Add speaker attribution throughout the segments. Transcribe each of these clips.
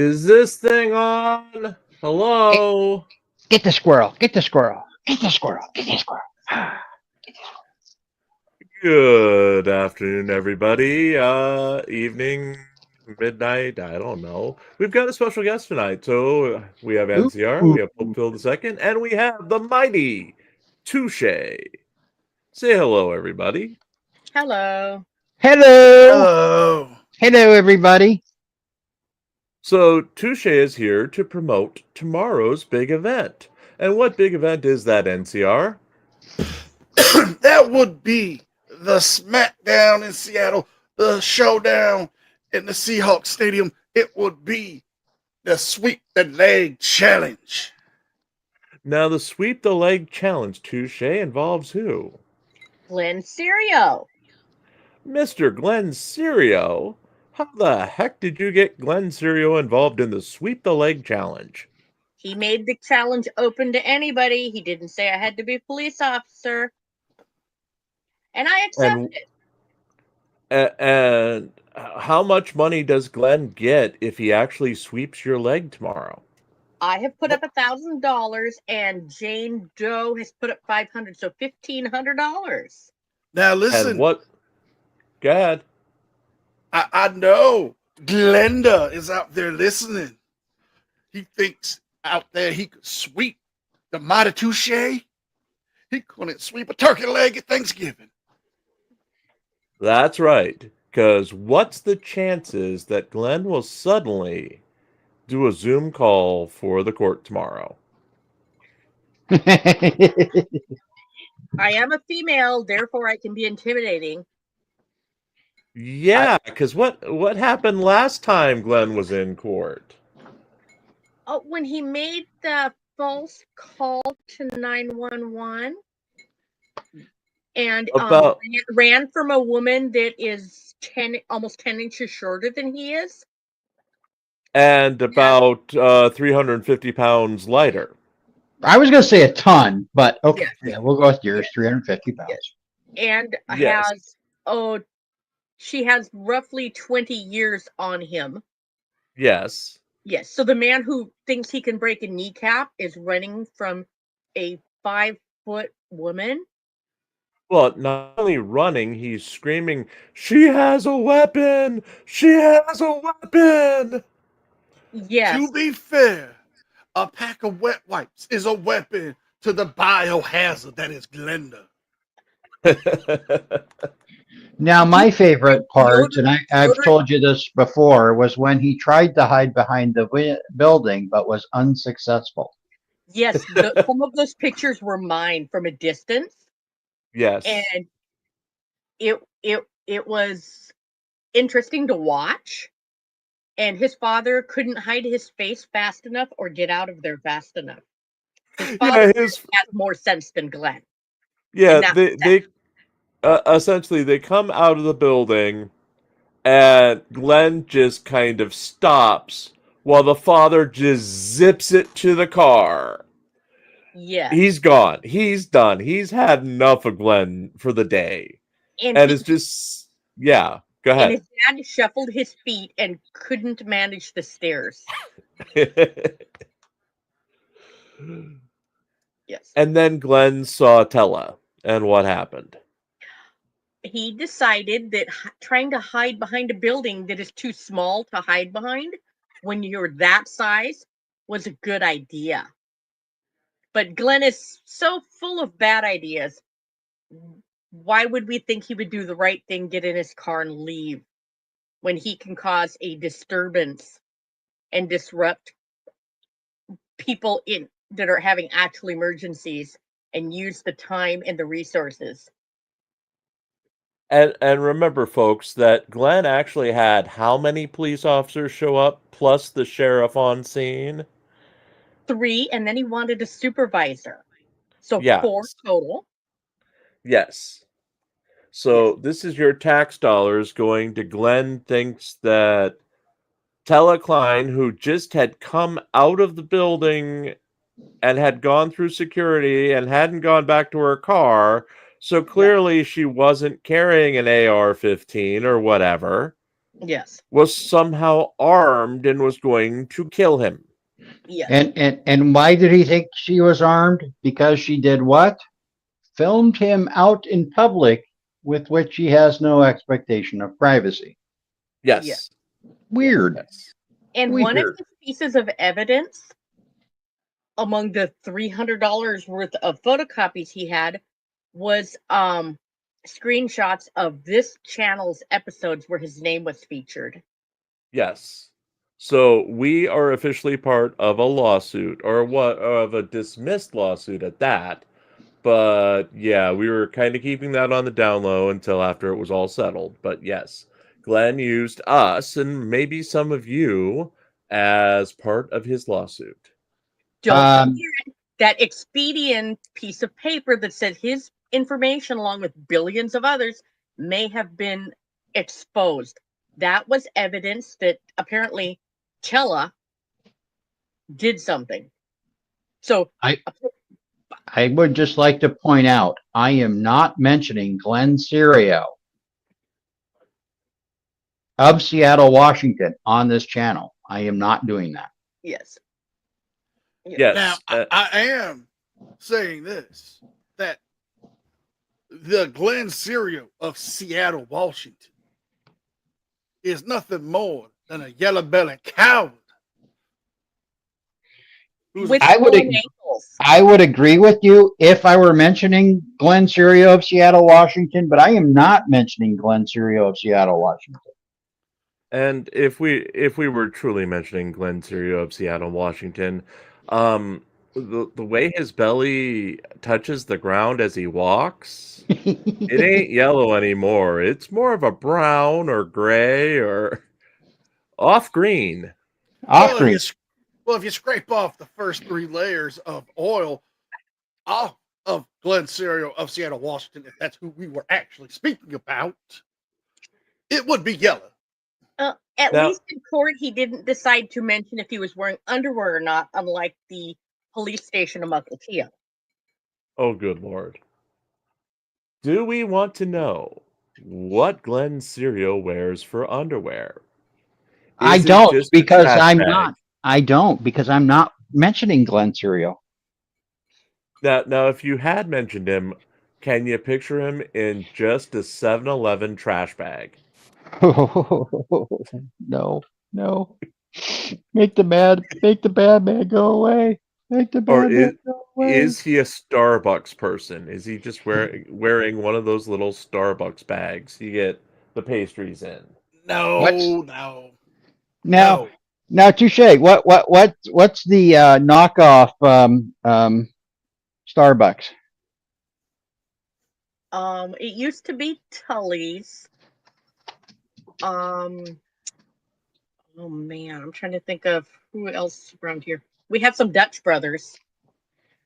Speaker 1: Is this thing on?
Speaker 2: Hey,
Speaker 1: Hello?
Speaker 2: get the squirrel. Get the squirrel. Get the squirrel. Get the squirrel.
Speaker 1: Good afternoon, everybody. Evening, midnight, I don't know. We've got a special guest tonight. So we have
Speaker 2: Ooh,
Speaker 1: NCR, we
Speaker 2: ooh.
Speaker 1: have Hopefield II, and we have the mighty Touche. Say hello, everybody.
Speaker 3: Hello.
Speaker 2: Hello.
Speaker 4: Hello.
Speaker 2: Hello, everybody.
Speaker 1: So Touche is here to promote tomorrow's big event. And what big event is that, NCR?
Speaker 4: That would be the SmackDown in Seattle, the showdown in the Seahawks Stadium. It would be the Sweep the Leg Challenge.
Speaker 1: Now, the Sweep the Leg Challenge, Touche, involves who?
Speaker 3: Glenn Serio.
Speaker 1: Mr. Glenn Serio? How the heck did you get Glenn Serio involved in the Sweep the Leg Challenge?
Speaker 3: He made the challenge open to anybody. He didn't say I had to be a police officer. And I accepted it.
Speaker 1: And how much money does Glenn get if he actually sweeps your leg tomorrow?
Speaker 3: I have put up $1,000 and Jane Doe has put up $500, so $1,500.
Speaker 4: Now
Speaker 1: And
Speaker 4: listen,
Speaker 1: what? Go ahead.
Speaker 4: I know Glenda is out there listening. He thinks out there he could sweep the mighty Touche. He couldn't sweep a turkey leg at Thanksgiving.
Speaker 1: That's right. Because what's the chances that Glenn will suddenly do a Zoom call for the court tomorrow?
Speaker 3: I am a female, therefore I can be intimidating.
Speaker 1: Yeah, because what happened last time Glenn was in court?
Speaker 3: Oh, when he made the false call to 911 and
Speaker 1: About
Speaker 3: ran from a woman that is almost 10 inches shorter than he is.
Speaker 1: and about 350 pounds lighter.
Speaker 2: I was going to say a ton, but okay.
Speaker 3: Yes.
Speaker 2: Yeah, we'll go with yours, 350 pounds.
Speaker 3: And
Speaker 1: Yes.
Speaker 3: she has roughly 20 years on him.
Speaker 1: Yes.
Speaker 3: Yes. So the man who thinks he can break a kneecap is running from a 5-foot woman.
Speaker 1: Well, not only running, he's screaming, "She has a weapon! She has a weapon!"
Speaker 3: Yes.
Speaker 4: To be fair, a pack of wet wipes is a weapon to the biohazard that is Glenda.
Speaker 2: Now, my favorite part, and I've told you this before, was when he tried to hide behind the building but was unsuccessful.
Speaker 3: Yes, some of those pictures were mine from a distance.
Speaker 1: Yes.
Speaker 3: And it was interesting to watch. And his father couldn't hide his face fast enough or get out of there fast enough. His father has more sense than Glenn.
Speaker 1: Yeah, they essentially they come out of the building, and Glenn just kind of stops while the father just zips it to the car.
Speaker 3: Yeah,
Speaker 1: He's gone. He's done. He's had enough of Glenn for the day, and it's just yeah. Go
Speaker 3: and
Speaker 1: ahead.
Speaker 3: his dad shuffled his feet and couldn't manage the stairs. Yes.
Speaker 1: And then Glenn saw Tella, and what happened?
Speaker 3: He decided that trying to hide behind a building that is too small to hide behind when you're that size was a good idea. But Glenn is so full of bad ideas. Why would we think he would do the right thing, get in his car and leave when he can cause a disturbance and disrupt people that are having actual emergencies and use the time and the resources?
Speaker 1: And remember, folks, that Glenn actually had how many police officers show up, plus the sheriff on scene?
Speaker 3: 3, and then he wanted a supervisor. So
Speaker 1: Yeah.
Speaker 3: 4 total.
Speaker 1: Yes. So this is your tax dollars going to Glenn thinks that Tella Klein, who just had come out of the building and had gone through security and hadn't gone back to her car, so clearly she wasn't carrying an AR-15 or whatever.
Speaker 3: Yes.
Speaker 1: was somehow armed and was going to kill him.
Speaker 3: Yes.
Speaker 2: And why did he think she was armed? Because she did what? Filmed him out in public, with which he has no expectation of privacy.
Speaker 1: Yes.
Speaker 3: Yes.
Speaker 2: Weird.
Speaker 1: Yes.
Speaker 3: And one of
Speaker 2: Weird.
Speaker 3: his pieces of evidence among the $300 worth of photocopies he had was screenshots of this channel's episodes where his name was featured.
Speaker 1: Yes. So we are officially part of a lawsuit, or what, of a dismissed lawsuit at that. But yeah, we were kind of keeping that on the down low until after it was all settled. But yes, Glenn used us and maybe some of you as part of his lawsuit.
Speaker 3: Don't forget that Expedian piece of paper that said his information, along with billions of others, may have been exposed. That was evidence that apparently Chella did something. So
Speaker 2: I would just like to point out, I am not mentioning Glenn Serio of Seattle, Washington on this channel. I am not doing that.
Speaker 3: yes.
Speaker 1: Yes.
Speaker 4: Now, I am saying this, that the Glenn Serio of Seattle, Washington is nothing more than a yellow-bellied coward.
Speaker 3: With
Speaker 2: I would
Speaker 3: long
Speaker 2: ag-
Speaker 3: ankles.
Speaker 2: I would agree with you if I were mentioning Glenn Serio of Seattle, Washington, but I am not mentioning Glenn Serio of Seattle, Washington.
Speaker 1: And if we were truly mentioning Glenn Serio of Seattle, Washington, the way his belly touches the ground as he walks, it ain't yellow anymore. It's more of a brown or gray or off green.
Speaker 2: Off green.
Speaker 4: If you scrape off the first 3 layers of oil off of Glenn Serio of Seattle, Washington, if that's who we were actually speaking about, it would be yellow.
Speaker 3: At
Speaker 1: Now-
Speaker 3: least in court, he didn't decide to mention if he was wearing underwear or not, unlike the police station of Mukilteo.
Speaker 1: Oh, good Lord. Do we want to know what Glenn Serio wears for underwear?
Speaker 2: I
Speaker 1: Is it
Speaker 2: don't
Speaker 1: just a
Speaker 2: because
Speaker 1: trash
Speaker 2: I'm
Speaker 1: bag?
Speaker 2: not. I don't because I'm not mentioning Glenn Serio.
Speaker 1: Now, if you had mentioned him, can you picture him in just a 7-Eleven trash bag?
Speaker 2: No, no. Make the bad man go away. Make the
Speaker 1: Or
Speaker 2: bad man go away.
Speaker 1: is he a Starbucks person? Is he just wearing one of those little Starbucks bags you get the pastries in?
Speaker 4: No.
Speaker 2: Now, touche. What's the knockoff Starbucks?
Speaker 3: It used to be Tully's. Oh man, I'm trying to think of who else around here. We have some Dutch brothers.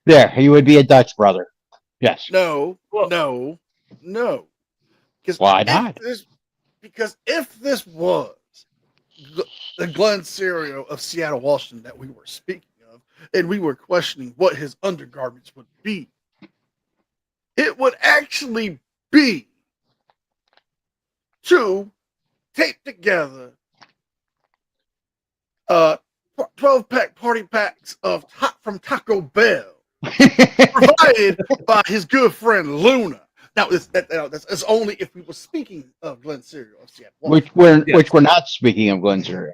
Speaker 2: There, he would be a Dutch brother. Yes.
Speaker 4: No.
Speaker 1: Well-
Speaker 4: No.
Speaker 2: Why not?
Speaker 4: Because if this was the Glenn Serio of Seattle, Washington that we were speaking of, and we were questioning what his undergarments would be, it would actually be to tape together 12-pack party packs of from Taco Bell, provided by his good friend Luna. Now, that's only if we were speaking of Glenn Serio of Seattle, Washington.
Speaker 2: which we're not speaking of Glenn Serio.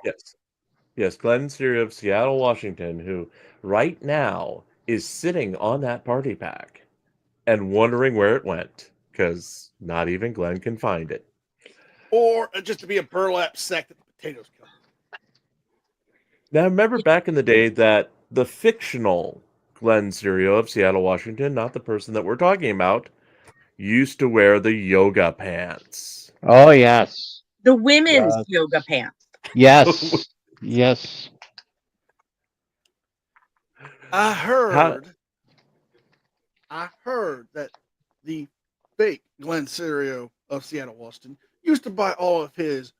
Speaker 1: Yes, Glenn Serio of Seattle, Washington, who right now is sitting on that party pack and wondering where it went, because not even Glenn can find it.
Speaker 4: Or just to be a burlap sack that the potatoes come.
Speaker 1: Now, remember back in the day that the fictional Glenn Serio of Seattle, Washington, not the person that we're talking about, used to wear the yoga pants.
Speaker 2: Oh yes,
Speaker 3: The women's yoga pants.
Speaker 2: yes, yes.
Speaker 4: I heard that the fake Glenn Serio of Seattle, Washington used to buy all of his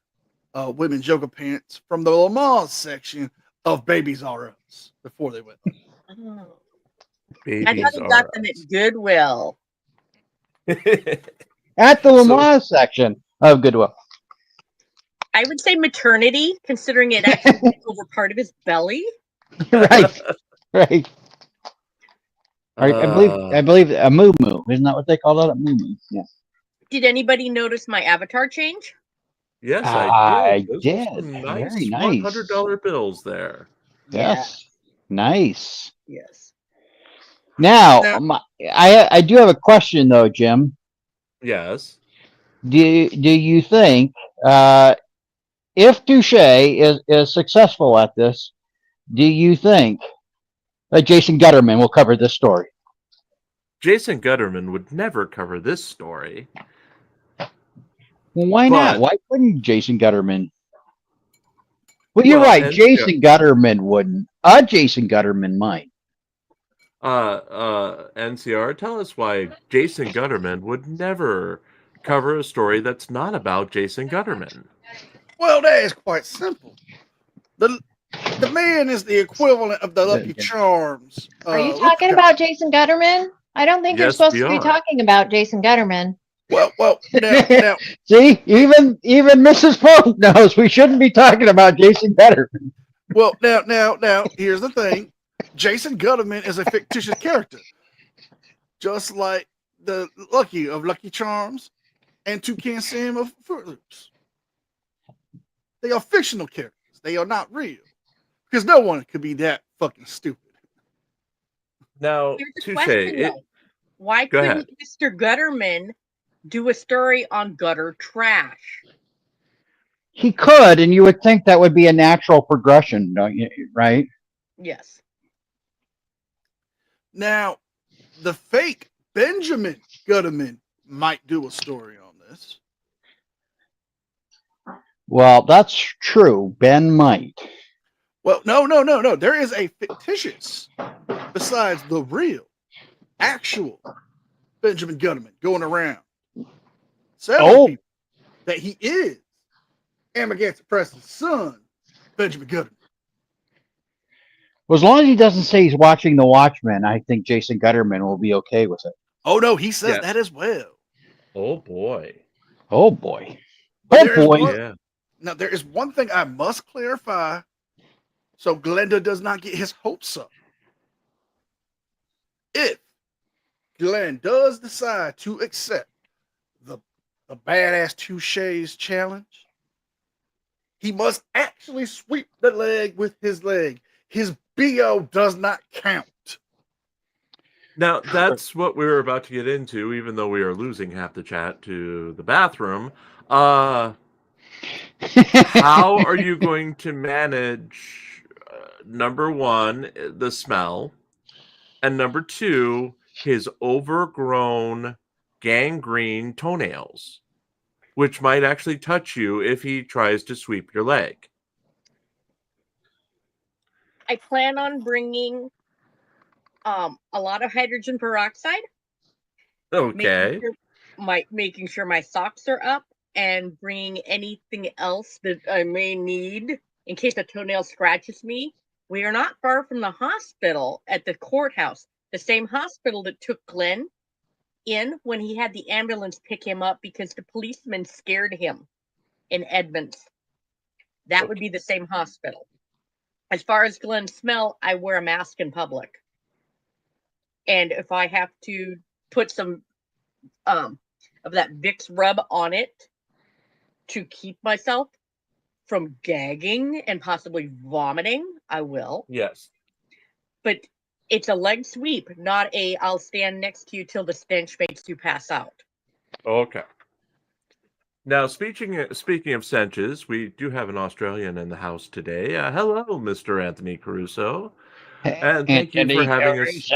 Speaker 4: women's yoga pants from the Lamar section of Babies R Us before they went.
Speaker 3: Oh. I
Speaker 1: Babies
Speaker 3: thought he got them at Goodwill.
Speaker 2: At the Lamar section of Goodwill.
Speaker 3: I would say maternity, considering it actually took over part of his belly.
Speaker 2: Right. Right. I believe a moo moo. Isn't that what they call that? A moo moo. Yeah.
Speaker 3: Did anybody notice my avatar change?
Speaker 1: Yes, I
Speaker 2: I
Speaker 1: did. Those
Speaker 2: did.
Speaker 1: are some
Speaker 2: Very
Speaker 1: nice
Speaker 2: nice.
Speaker 1: $100 bills there.
Speaker 2: Yes. Nice.
Speaker 3: Yes.
Speaker 2: Now,
Speaker 4: Now-
Speaker 2: I do have a question though, Jim.
Speaker 1: Yes.
Speaker 2: Do you think if Touche is successful at this, do you think that Jason Gutterman will cover this story?
Speaker 1: Jason Gutterman would never cover this story.
Speaker 2: Well, why not?
Speaker 1: But-
Speaker 2: Why couldn't Jason Gutterman? Well, you're
Speaker 1: Well,
Speaker 2: right.
Speaker 1: and-
Speaker 2: Jason Gutterman wouldn't. Jason Gutterman might.
Speaker 1: NCR, tell us why Jason Gutterman would never cover a story that's not about Jason Gutterman.
Speaker 4: Well, that is quite simple. The man is the equivalent of the Lucky Charms.
Speaker 5: Are you
Speaker 4: Lucky
Speaker 5: talking
Speaker 4: Charms.
Speaker 5: about Jason Gutterman? I don't think you're
Speaker 1: Yes,
Speaker 5: supposed
Speaker 1: we
Speaker 5: to be
Speaker 1: are.
Speaker 5: talking about Jason Gutterman.
Speaker 4: Well, now,
Speaker 2: See, even Mrs. Pope knows we shouldn't be talking about Jason Gutterman.
Speaker 4: well, now, here's the thing. Jason Gutterman is a fictitious character, just like the Lucky of Lucky Charms and Toucan Sam of Fruit Loops. They are fictional characters. They are not real, because no one could be that fucking stupid.
Speaker 1: Now,
Speaker 3: Here's the
Speaker 1: Touche,
Speaker 3: question, though. Why
Speaker 1: Go
Speaker 3: couldn't Mr. Gutterman do a story on gutter trash?
Speaker 2: He could, and you would think that would be a natural progression, don't you? Right?
Speaker 3: Yes.
Speaker 4: Now, the fake Benjamin Gutterman might do a story on this.
Speaker 2: Well, that's true. Ben might.
Speaker 4: Well, no. There is a fictitious, besides the real, actual Benjamin Gutterman going around. Several people that he is Amagansett Preston's son, Benjamin Gutterman.
Speaker 2: Well, as long as he doesn't say he's watching The Watchmen, I think Jason Gutterman will be okay with it.
Speaker 4: Oh no, he says
Speaker 1: Yeah.
Speaker 4: that as well.
Speaker 1: oh boy.
Speaker 2: Oh boy.
Speaker 4: But
Speaker 2: Oh
Speaker 4: there is
Speaker 2: boy.
Speaker 4: one-
Speaker 1: Yeah.
Speaker 4: Now there is one thing I must clarify, so Glenda does not get his hopes up. If Glenn does decide to accept the badass Touche's challenge, he must actually sweep the leg with his leg. His BO does not count.
Speaker 1: Now, that's what we were about to get into, even though we are losing half the chat to the bathroom. How are you going to manage, number one, the smell, and number two, his overgrown gangrene toenails, which might actually touch you if he tries to sweep your leg?
Speaker 3: I plan on bringing a lot of hydrogen peroxide.
Speaker 1: Okay.
Speaker 3: Making sure my socks are up, and bring anything else that I may need in case a toenail scratches me. We are not far from the hospital at the courthouse, the same hospital that took Glenn in when he had the ambulance pick him up because the policeman scared him in Edmonds. That would be the same hospital. As far as Glenn's smell, I wear a mask in public. And if I have to put some of that Vicks rub on it to keep myself from gagging and possibly vomiting, I will.
Speaker 1: Yes.
Speaker 3: But it's a leg sweep, not a I'll stand next to you till the stench makes you pass out.
Speaker 1: Okay. Now, speaking of stenches, we do have an Australian in the house today. Hello, Mr. Anthony Caruso. And thank you for having us.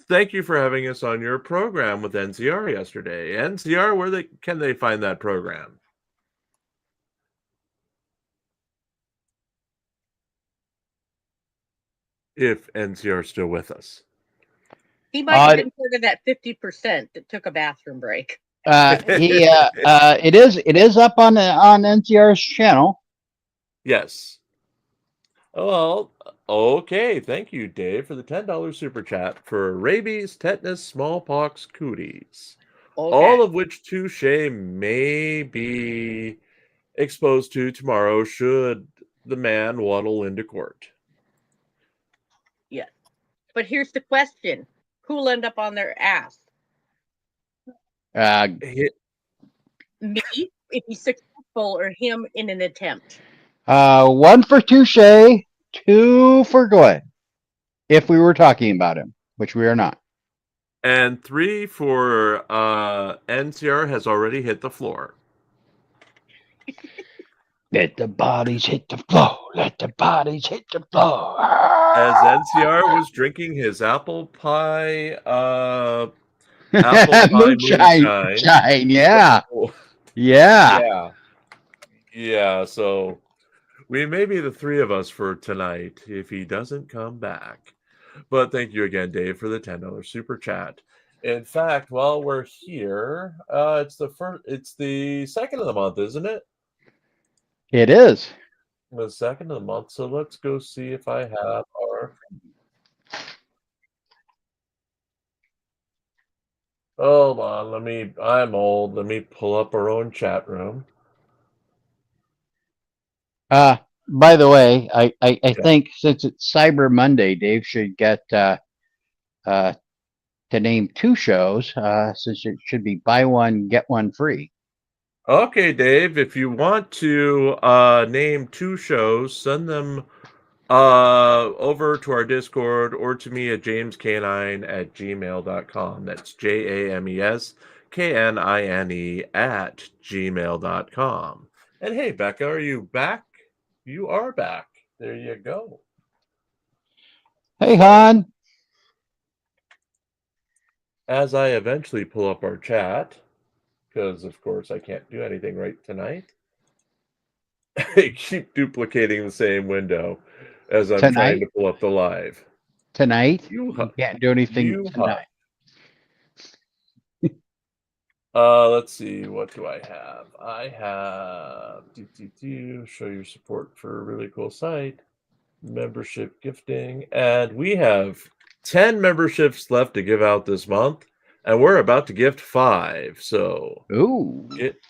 Speaker 1: Thank you for having us on your program with NCR yesterday. NCR, where can they find that program? If NCR is still with us.
Speaker 3: He might have been part of that 50% that took a bathroom break.
Speaker 2: It is up on NCR's channel.
Speaker 1: Yes. Well, okay. Thank you, Dave, for the $10 super chat for rabies, tetanus, smallpox, cooties.
Speaker 3: Okay.
Speaker 1: All of which Touche may be exposed to tomorrow should the man waddle into court.
Speaker 3: Yes. But here's the question. Who'll end up on their ass? Me, if he's successful, or him in an attempt?
Speaker 2: 1 for Touche, 2 for Glenn. If we were talking about him, which we are not.
Speaker 1: And 3 for NCR has already hit the floor.
Speaker 2: Let the bodies hit the floor. Let the bodies hit the floor.
Speaker 1: As NCR was drinking his apple pie moonshine.
Speaker 2: Yeah.
Speaker 1: So,
Speaker 2: Yeah.
Speaker 1: yeah. So we may be the 3 of us for tonight if he doesn't come back. But thank you again, Dave, for the $10 super chat. In fact, while we're here, it's the 2nd of the month, isn't it?
Speaker 2: It is.
Speaker 1: The 2nd of the month. So let's go see if I have our. Hold on, I'm old. Let me pull up our own chat room.
Speaker 2: By the way, I think since it's Cyber Monday, Dave should get to name 2 shows, since it should be buy one, get one free.
Speaker 1: Okay, Dave, if you want to name 2 shows, send them over to our Discord or to me at jamescanine@gmail.com. That's JAMESKNINE@gmail.com. And hey, Becca, are you back? You are back. There you go.
Speaker 2: Hey, Han.
Speaker 1: As I eventually pull up our chat, because of course I can't do anything right tonight. I keep duplicating the same window as I'm trying to pull up the live.
Speaker 2: Tonight? You can't do anything tonight.
Speaker 1: Let's see. What do I have? I have show your support for a really cool site, membership gifting, and we have 10 memberships left to give out this month, and we're about to gift 5. So,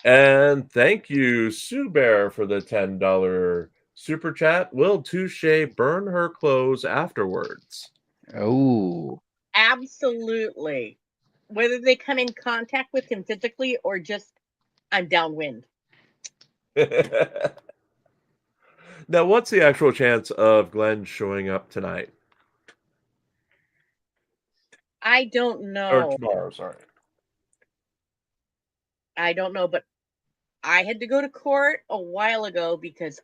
Speaker 1: and thank you, Sue Bear, for the $10 super chat. Will Touche burn her clothes afterwards?
Speaker 2: Oh,
Speaker 3: absolutely. Whether they come in contact with him physically or just I'm downwind.
Speaker 1: Now, what's the actual chance of Glenn showing up tonight?
Speaker 3: I don't know.
Speaker 1: Or tomorrow, sorry.
Speaker 3: I don't know, but I had to go to court a while ago because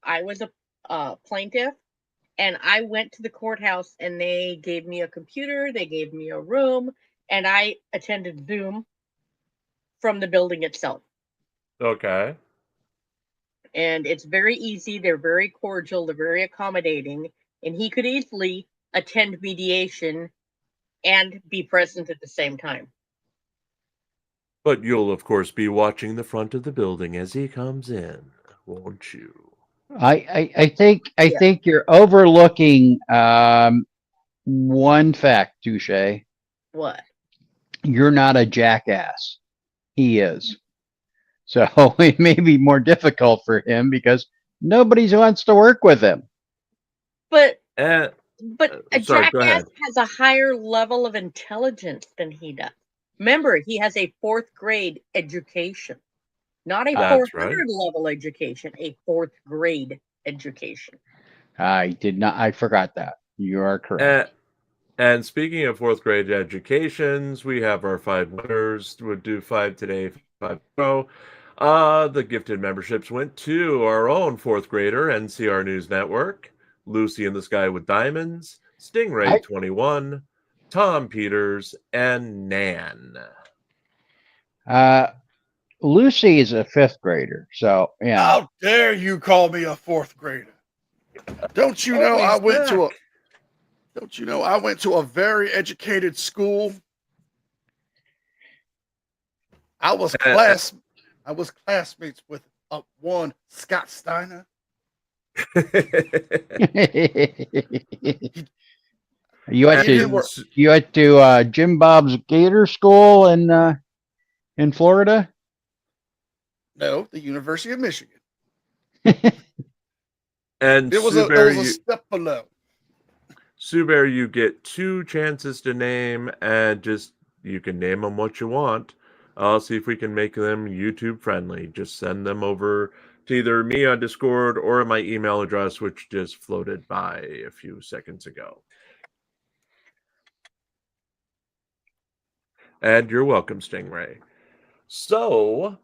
Speaker 3: I was a plaintiff, and I went to the courthouse and they gave me a computer, they gave me a room, and I attended Zoom from the building itself.
Speaker 1: Okay.
Speaker 3: And it's very easy. They're very cordial. They're very accommodating. And he could easily attend mediation and be present at the same time.
Speaker 1: But you'll, of course, be watching the front of the building as he comes in, won't you?
Speaker 2: I think you're overlooking one fact, Touche.
Speaker 3: What?
Speaker 2: You're not a jackass. He is. So it may be more difficult for him because nobody wants to work with him.
Speaker 3: But
Speaker 1: a
Speaker 3: jackass has a higher level of intelligence than he does. Remember, he has a 4th grade education, not a 400 level education, a 4th grade education.
Speaker 2: I forgot that. You are correct.
Speaker 1: And speaking of 4th grade educations, we have our 5 winners. We'll do 5 today, 5 tomorrow. The gifted memberships went to our own 4th grader, NCR News Network, Lucy in the Sky with Diamonds, Stingray 21, Tom Peters, and Nan.
Speaker 2: Lucy is a 5th grader, so yeah.
Speaker 4: How dare you call me a 4th grader? Don't you know I went to a very educated school? I was classmates with one Scott Steiner.
Speaker 2: You went to Jim Bob's Gator School in Florida?
Speaker 4: No, the University of Michigan.
Speaker 1: And
Speaker 4: It was a
Speaker 1: Subear,
Speaker 4: step below.
Speaker 1: Subear, you get 2 chances to name, and just you can name them what you want. I'll see if we can make them YouTube friendly. Just send them over to either me on Discord or my email address, which just floated by a few seconds ago. And you're welcome, Stingray. So,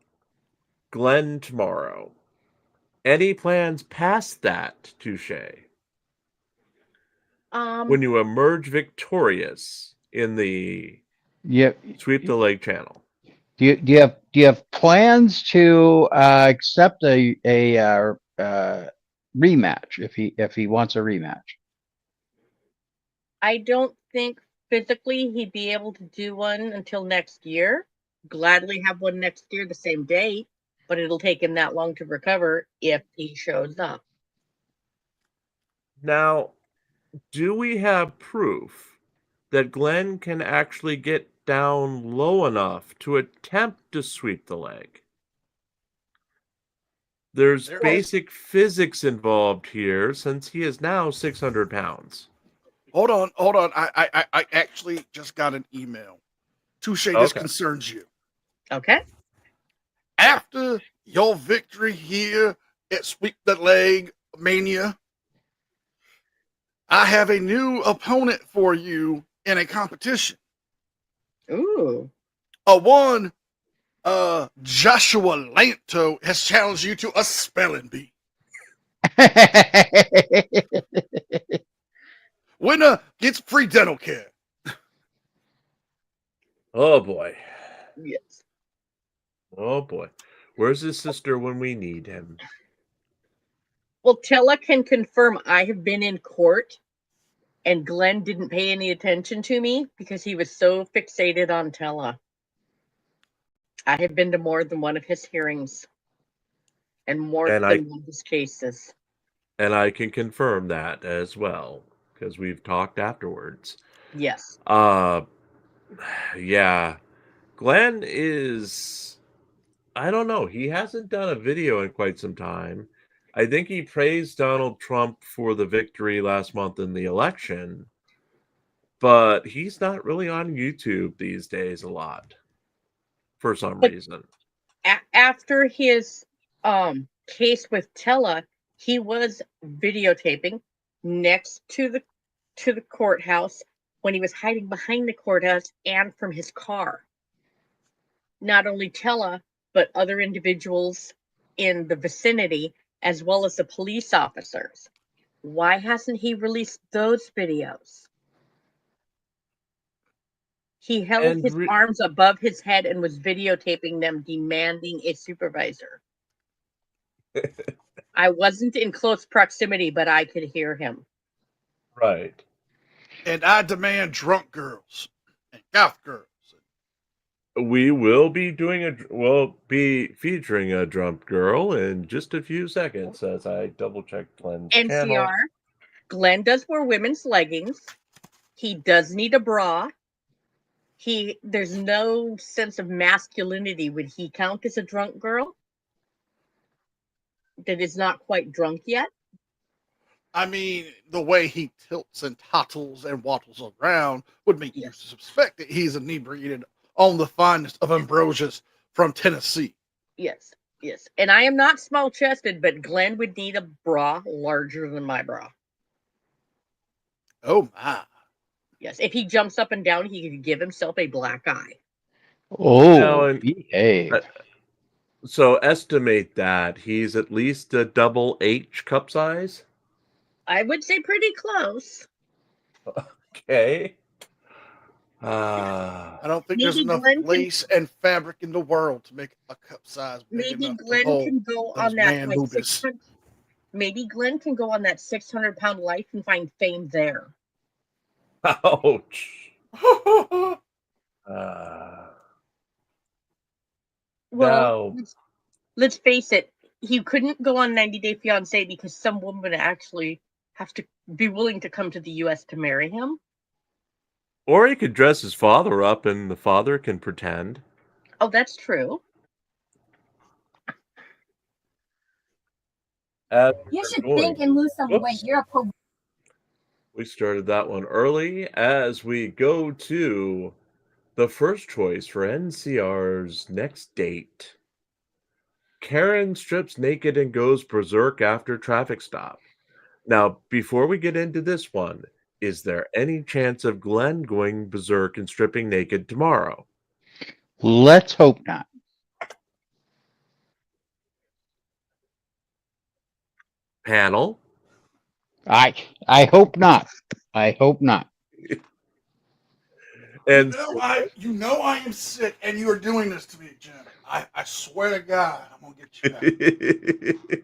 Speaker 1: Glenn tomorrow. Any plans past that, Touche? When you emerge victorious in the
Speaker 2: Yep.
Speaker 1: Sweep the Leg channel.
Speaker 2: Do you have plans to accept a rematch if he wants a rematch?
Speaker 3: I don't think physically he'd be able to do one until next year. Gladly have one next year, the same date, but it'll take him that long to recover if he shows up.
Speaker 1: Now, do we have proof that Glenn can actually get down low enough to attempt to sweep the leg? There's
Speaker 4: There is.
Speaker 1: basic physics involved here since he is now 600 pounds.
Speaker 4: Hold on. I actually just got an email. Touche, this
Speaker 1: Okay.
Speaker 4: concerns you.
Speaker 3: Okay.
Speaker 4: After your victory here at Sweep the Leg Mania, I have a new opponent for you in a competition.
Speaker 3: Ooh.
Speaker 4: Joshua Lanto has challenged you to a spelling bee. Winner gets free dental care.
Speaker 1: Oh boy.
Speaker 3: Yes.
Speaker 1: Oh boy. Where's his sister when we need him?
Speaker 3: Well, Tella can confirm I have been in court and Glenn didn't pay any attention to me because he was so fixated on Tella. I have been to more than one of his hearings and more
Speaker 1: And
Speaker 3: than one of his cases.
Speaker 1: And I can confirm that as well, because we've talked afterwards.
Speaker 3: Yes.
Speaker 1: Yeah. Glenn is, I don't know, he hasn't done a video in quite some time. I think he praised Donald Trump for the victory last month in the election, but he's not really on YouTube these days a lot for some reason.
Speaker 3: After his case with Tella, he was videotaping next to the courthouse when he was hiding behind the courthouse and from his car. Not only Tella, but other individuals in the vicinity, as well as the police officers. Why hasn't he released those videos? He held his arms above his head and was videotaping them, demanding a supervisor. I wasn't in close proximity, but I could hear him.
Speaker 1: Right.
Speaker 4: And I demand drunk girls and goth girls.
Speaker 1: We will be featuring a drunk girl in just a few seconds as I double check Glenn's channel.
Speaker 3: NCR, Glenn does wear women's leggings. He does need a bra. There's no sense of masculinity. Would he count as a drunk girl that is not quite drunk yet?
Speaker 4: I mean, the way he tilts and tottles and waddles around would make you suspect that he's inebriated on the finest of ambrosias from Tennessee.
Speaker 3: Yes. And I am not small-chested, but Glenn would need a bra larger than my bra.
Speaker 4: Oh, my.
Speaker 3: Yes, if he jumps up and down, he could give himself a black eye.
Speaker 2: Oh, behave.
Speaker 1: So estimate that he's at least a double H cup size?
Speaker 3: I would say pretty close.
Speaker 1: Okay.
Speaker 4: I don't think there's enough lace and fabric in the world to make a cup size big
Speaker 3: maybe
Speaker 4: enough
Speaker 3: Glenn
Speaker 4: to hold
Speaker 3: can go
Speaker 4: those
Speaker 3: on that
Speaker 4: man
Speaker 3: like
Speaker 4: boobies.
Speaker 3: 600. Maybe Glenn can go on that 600-pound life and find fame there.
Speaker 1: Ouch.
Speaker 3: Well, let's face it. He couldn't go on 90 Day Fiancé because some woman would actually have to be willing to come to the U.S. to marry him.
Speaker 1: Or he could dress his father up and the father can pretend.
Speaker 3: Oh, that's true.
Speaker 1: As
Speaker 6: You
Speaker 1: we're
Speaker 6: should
Speaker 1: going-
Speaker 6: think and lose some weight.
Speaker 1: Whoops.
Speaker 6: You're a police.
Speaker 1: We started that one early as we go to the first choice for NCR's next date. Karen strips naked and goes berserk after traffic stop. Now, before we get into this one, is there any chance of Glenn going berserk and stripping naked tomorrow?
Speaker 2: Let's hope not.
Speaker 1: Panel?
Speaker 2: I hope not. I hope not.
Speaker 1: And
Speaker 4: You know I am sick, and you are doing this to me, Jim. I swear to God, I'm gonna get you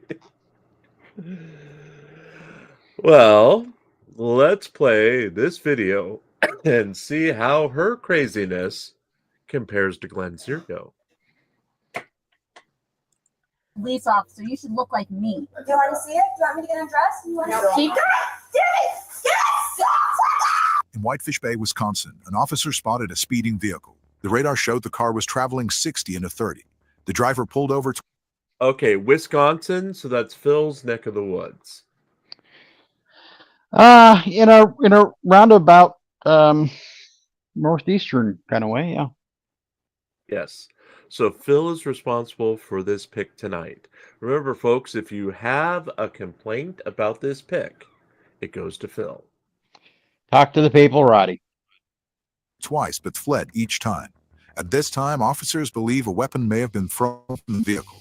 Speaker 4: out.
Speaker 1: well, let's play this video and see how her craziness compares to Glenn Zirko.
Speaker 6: Police officer, you should look like me.
Speaker 7: Do you want to see it? Do you want me to get undressed? You want to
Speaker 6: Keep
Speaker 8: In Whitefish Bay, Wisconsin, an officer spotted a speeding vehicle. The radar showed the car was traveling 60 in a 30. The driver pulled over.
Speaker 1: Okay, Wisconsin, so that's Phil's neck of the woods.
Speaker 2: In a roundabout northeastern kind of way, yeah.
Speaker 1: Yes. So Phil is responsible for this pick tonight. Remember, folks, if you have a complaint about this pick, it goes to Phil.
Speaker 2: Talk to the people, Roddy.
Speaker 8: Twice, but fled each time. At this time, officers believe a weapon may have been thrown from the vehicle.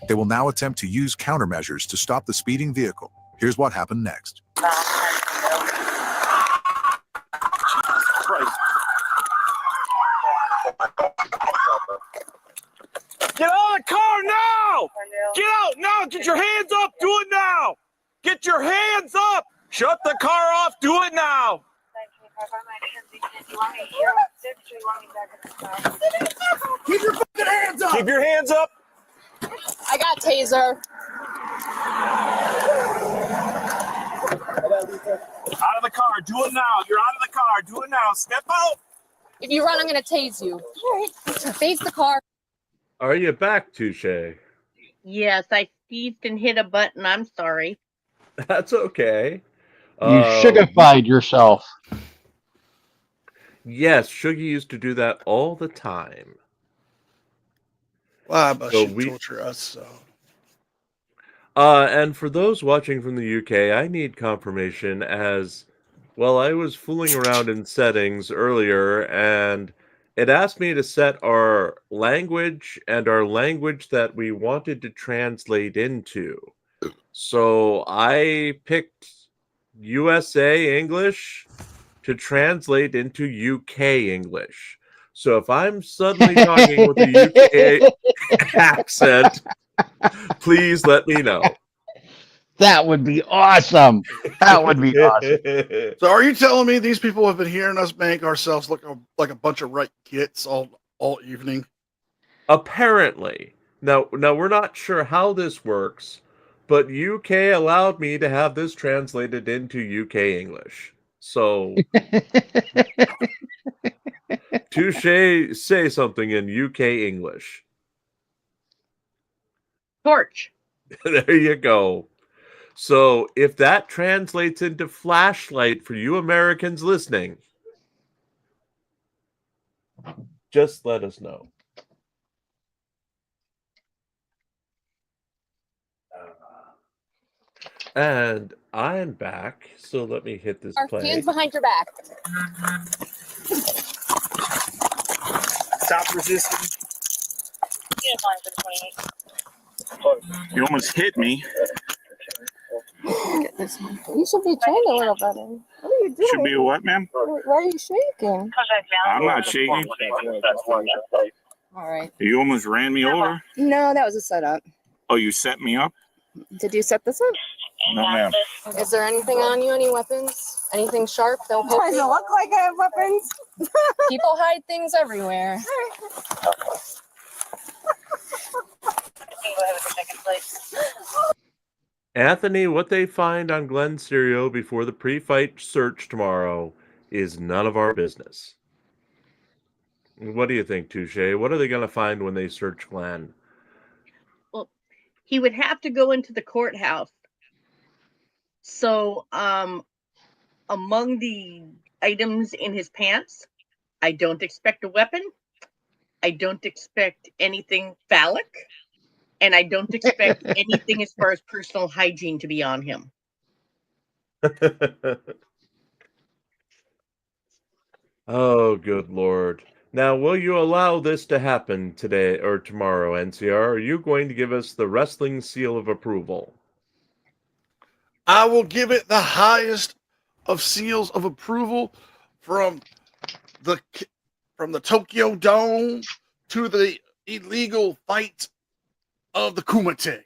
Speaker 8: They will now attempt to use countermeasures to stop the speeding vehicle. Here's what happened next.
Speaker 9: Get out of the car now! Get out now! Get your hands up! Do it now! Get your hands up! Shut the car off! Do it now!
Speaker 4: Keep your fucking hands up!
Speaker 9: Keep your hands up!
Speaker 10: I got taser.
Speaker 9: Out of the car! Do it now! You're out of the car! Do it now! Step out!
Speaker 10: If you run, I'm gonna tase you. Face the car.
Speaker 1: Are you back, Touche?
Speaker 3: Yes, I sneezed and hit a button. I'm sorry.
Speaker 1: That's okay.
Speaker 2: You sugified yourself.
Speaker 1: Yes, Shuggy used to do that all the time.
Speaker 4: Well, but
Speaker 1: So
Speaker 4: she torture us, so.
Speaker 1: And for those watching from the UK, I need confirmation as, well, I was fooling around in settings earlier, and it asked me to set our language and our language that we wanted to translate into. So I picked USA English to translate into UK English. So if I'm suddenly talking with a UK accent, please let me know.
Speaker 2: That would be awesome. That would be awesome.
Speaker 4: So are you telling me these people have been hearing us make ourselves look like a bunch of right gits all evening?
Speaker 1: Apparently. Now we're not sure how this works, but UK allowed me to have this translated into UK English. So Touche, say something in UK English.
Speaker 3: Torch.
Speaker 1: There you go. So if that translates into flashlight for you Americans listening, just let us know. And I'm back, so let me hit this play.
Speaker 10: Hands behind your back.
Speaker 9: Stop resisting. You almost hit me.
Speaker 10: Get this one. You should be trained a little better. What are you doing?
Speaker 9: Should be a what, ma'am?
Speaker 10: Why are you shaking?
Speaker 9: I'm not shaking.
Speaker 10: All right.
Speaker 9: You almost ran me over.
Speaker 10: No, that was a setup.
Speaker 9: Oh, you set me up?
Speaker 10: Did you set this up?
Speaker 9: No, ma'am.
Speaker 10: Is there anything on you? Any weapons? Anything sharp? They'll poke
Speaker 7: Does it
Speaker 10: you.
Speaker 7: look like I have weapons?
Speaker 10: People hide things everywhere.
Speaker 1: Anthony, what they find on Glenn Serio before the pre-fight search tomorrow is none of our business. What do you think, Touche? What are they going to find when they search Glenn?
Speaker 3: Well, he would have to go into the courthouse So, among the items in his pants, I don't expect a weapon. I don't expect anything phallic. And I don't expect anything as far as personal hygiene to be on him.
Speaker 1: Oh, good Lord. Now, will you allow this to happen today or tomorrow, NCR? Are you going to give us the wrestling seal of approval?
Speaker 4: I will give it the highest of seals of approval from the Tokyo Dome to the illegal fight of the Kumite.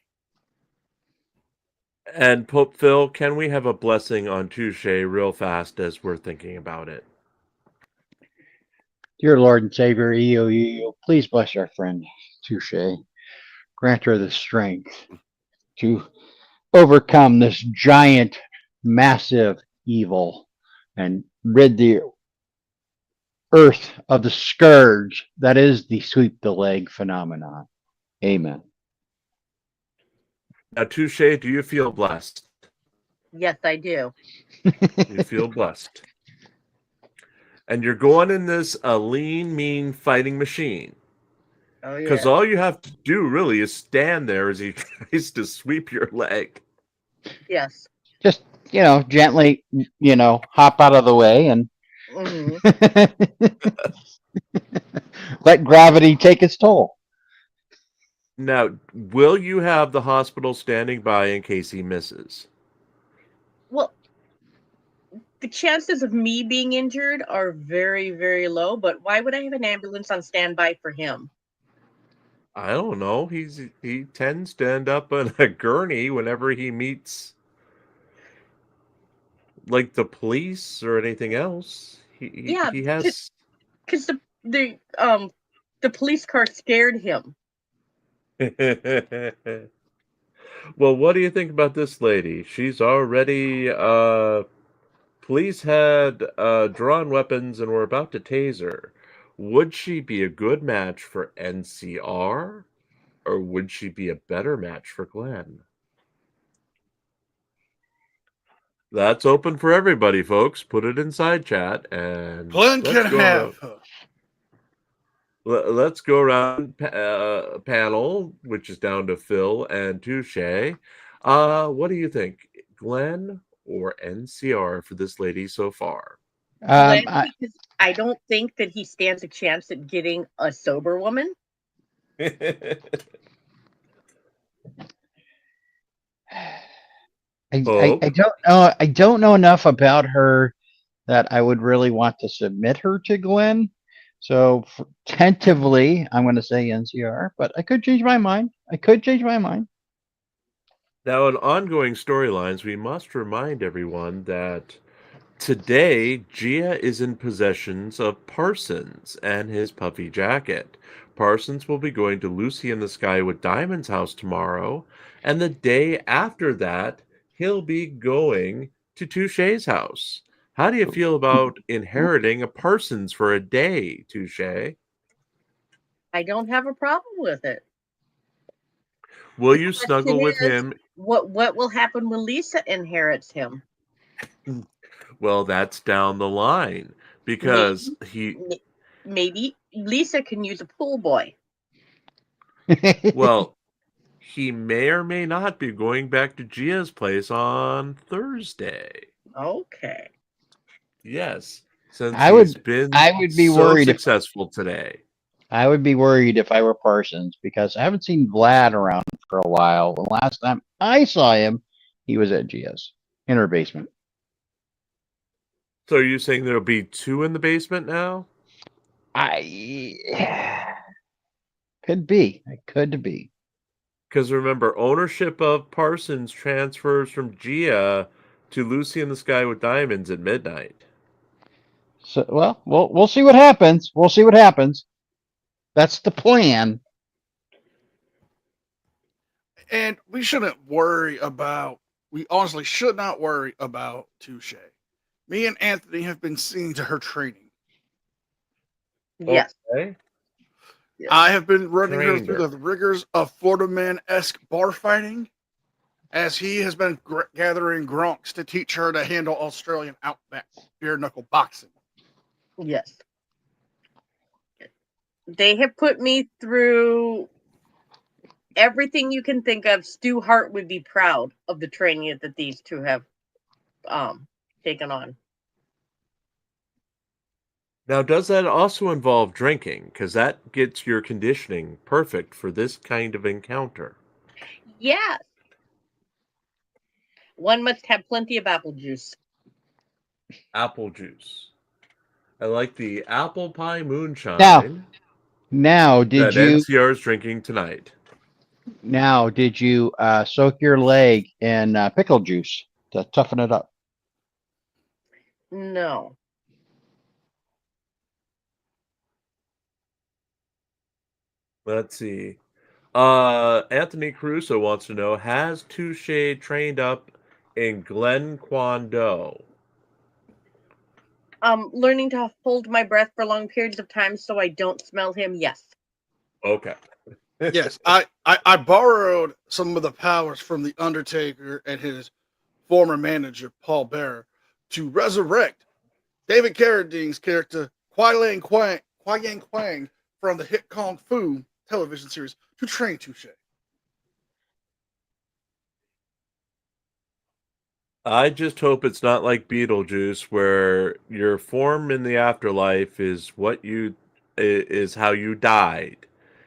Speaker 1: And Pope Phil, can we have a blessing on Touche real fast as we're thinking about it?
Speaker 2: Dear Lord and Savior, please bless our friend Touche. Grant her the strength to overcome this giant, massive evil and rid the earth of the scourge that is the sweep the leg phenomenon. Amen.
Speaker 1: Now, Touche, do you feel blessed?
Speaker 3: Yes, I do.
Speaker 1: You feel blessed. And you're going in this lean, mean fighting machine.
Speaker 3: Oh,
Speaker 1: Because
Speaker 3: yeah.
Speaker 1: all you have to do really is stand there as he tries to sweep your leg.
Speaker 3: Yes.
Speaker 2: Just, gently, hop out of the way and
Speaker 3: Hmm.
Speaker 2: let gravity take its toll.
Speaker 1: Now, will you have the hospital standing by in case he misses?
Speaker 3: Well, the chances of me being injured are very, very low, but why would I have an ambulance on standby for him?
Speaker 1: I don't know. He tends to end up on a gurney whenever he meets like the police or anything else.
Speaker 3: Yeah,
Speaker 1: He has
Speaker 3: because the police car scared him.
Speaker 1: Well, what do you think about this lady? She's already police had drawn weapons and were about to tase her. Would she be a good match for NCR, or would she be a better match for Glenn? That's open for everybody, folks. Put it inside chat and
Speaker 4: Glenn can have her.
Speaker 1: Let's go around panel, which is down to Phil and Touche. What do you think, Glenn or NCR for this lady so far?
Speaker 3: Glenn, because I don't think that he stands a chance at getting a sober woman.
Speaker 2: I don't know. I don't know enough about her that I would really want to submit her to Glenn. So tentatively, I'm going to say NCR, but I could change my mind.
Speaker 1: Now, in ongoing storylines, we must remind everyone that today Gia is in possession of Parsons and his puffy jacket. Parsons will be going to Lucy in the Sky with Diamond's house tomorrow, and the day after that, he'll be going to Touche's house. How do you feel about inheriting a Parsons for a day, Touche?
Speaker 3: I don't have a problem with it.
Speaker 1: Will you snuggle with him?
Speaker 3: What will happen when Lisa inherits him?
Speaker 1: Well, that's down the line because
Speaker 3: maybe Lisa can use a pool boy.
Speaker 1: Well, he may or may not be going back to Gia's place on Thursday.
Speaker 3: Okay.
Speaker 1: Yes, since
Speaker 2: I would be
Speaker 1: so
Speaker 2: worried
Speaker 1: successful today.
Speaker 2: I would be worried if I were Parsons because I haven't seen Vlad around for a while. The last time I saw him, he was at Gia's in her basement.
Speaker 1: So are you saying there'll be two in the basement now?
Speaker 2: Could be. It could be.
Speaker 1: Because remember, ownership of Parsons transfers from Gia to Lucy in the Sky with Diamonds at midnight.
Speaker 2: So, well, we'll see what happens. That's the plan.
Speaker 4: And we honestly should not worry about Touche. Me and Anthony have been seeing to her training.
Speaker 3: Yes.
Speaker 1: Okay.
Speaker 4: I have been running her through the rigors of Florida Man-esque bar fighting. as he has been gathering gronks to teach her to handle Australian outback bare knuckle boxing.
Speaker 3: Yes. They have put me through everything you can think of. Stu Hart would be proud of the training that these two have taken on.
Speaker 1: Now, does that also involve drinking? Because that gets your conditioning perfect for this kind of encounter.
Speaker 3: Yes. One must have plenty of apple juice.
Speaker 1: Apple juice. I like the apple pie moonshine
Speaker 2: Now,
Speaker 1: that NCR is drinking tonight.
Speaker 2: Now, did you soak your leg in pickle juice to toughen it up?
Speaker 3: No.
Speaker 1: Let's see. Anthony Caruso wants to know, has Touche trained up in Glen Kwando?
Speaker 3: Learning to hold my breath for long periods of time so I don't smell him, yes.
Speaker 1: Okay.
Speaker 4: Yes, I borrowed some of the powers from The Undertaker and his former manager, Paul Bearer, to resurrect David Carradine's character, Yang Kwang, from the hit Kung Fu television series to train Touche.
Speaker 1: I just hope it's not like Beetlejuice, where your form in the afterlife is how you died,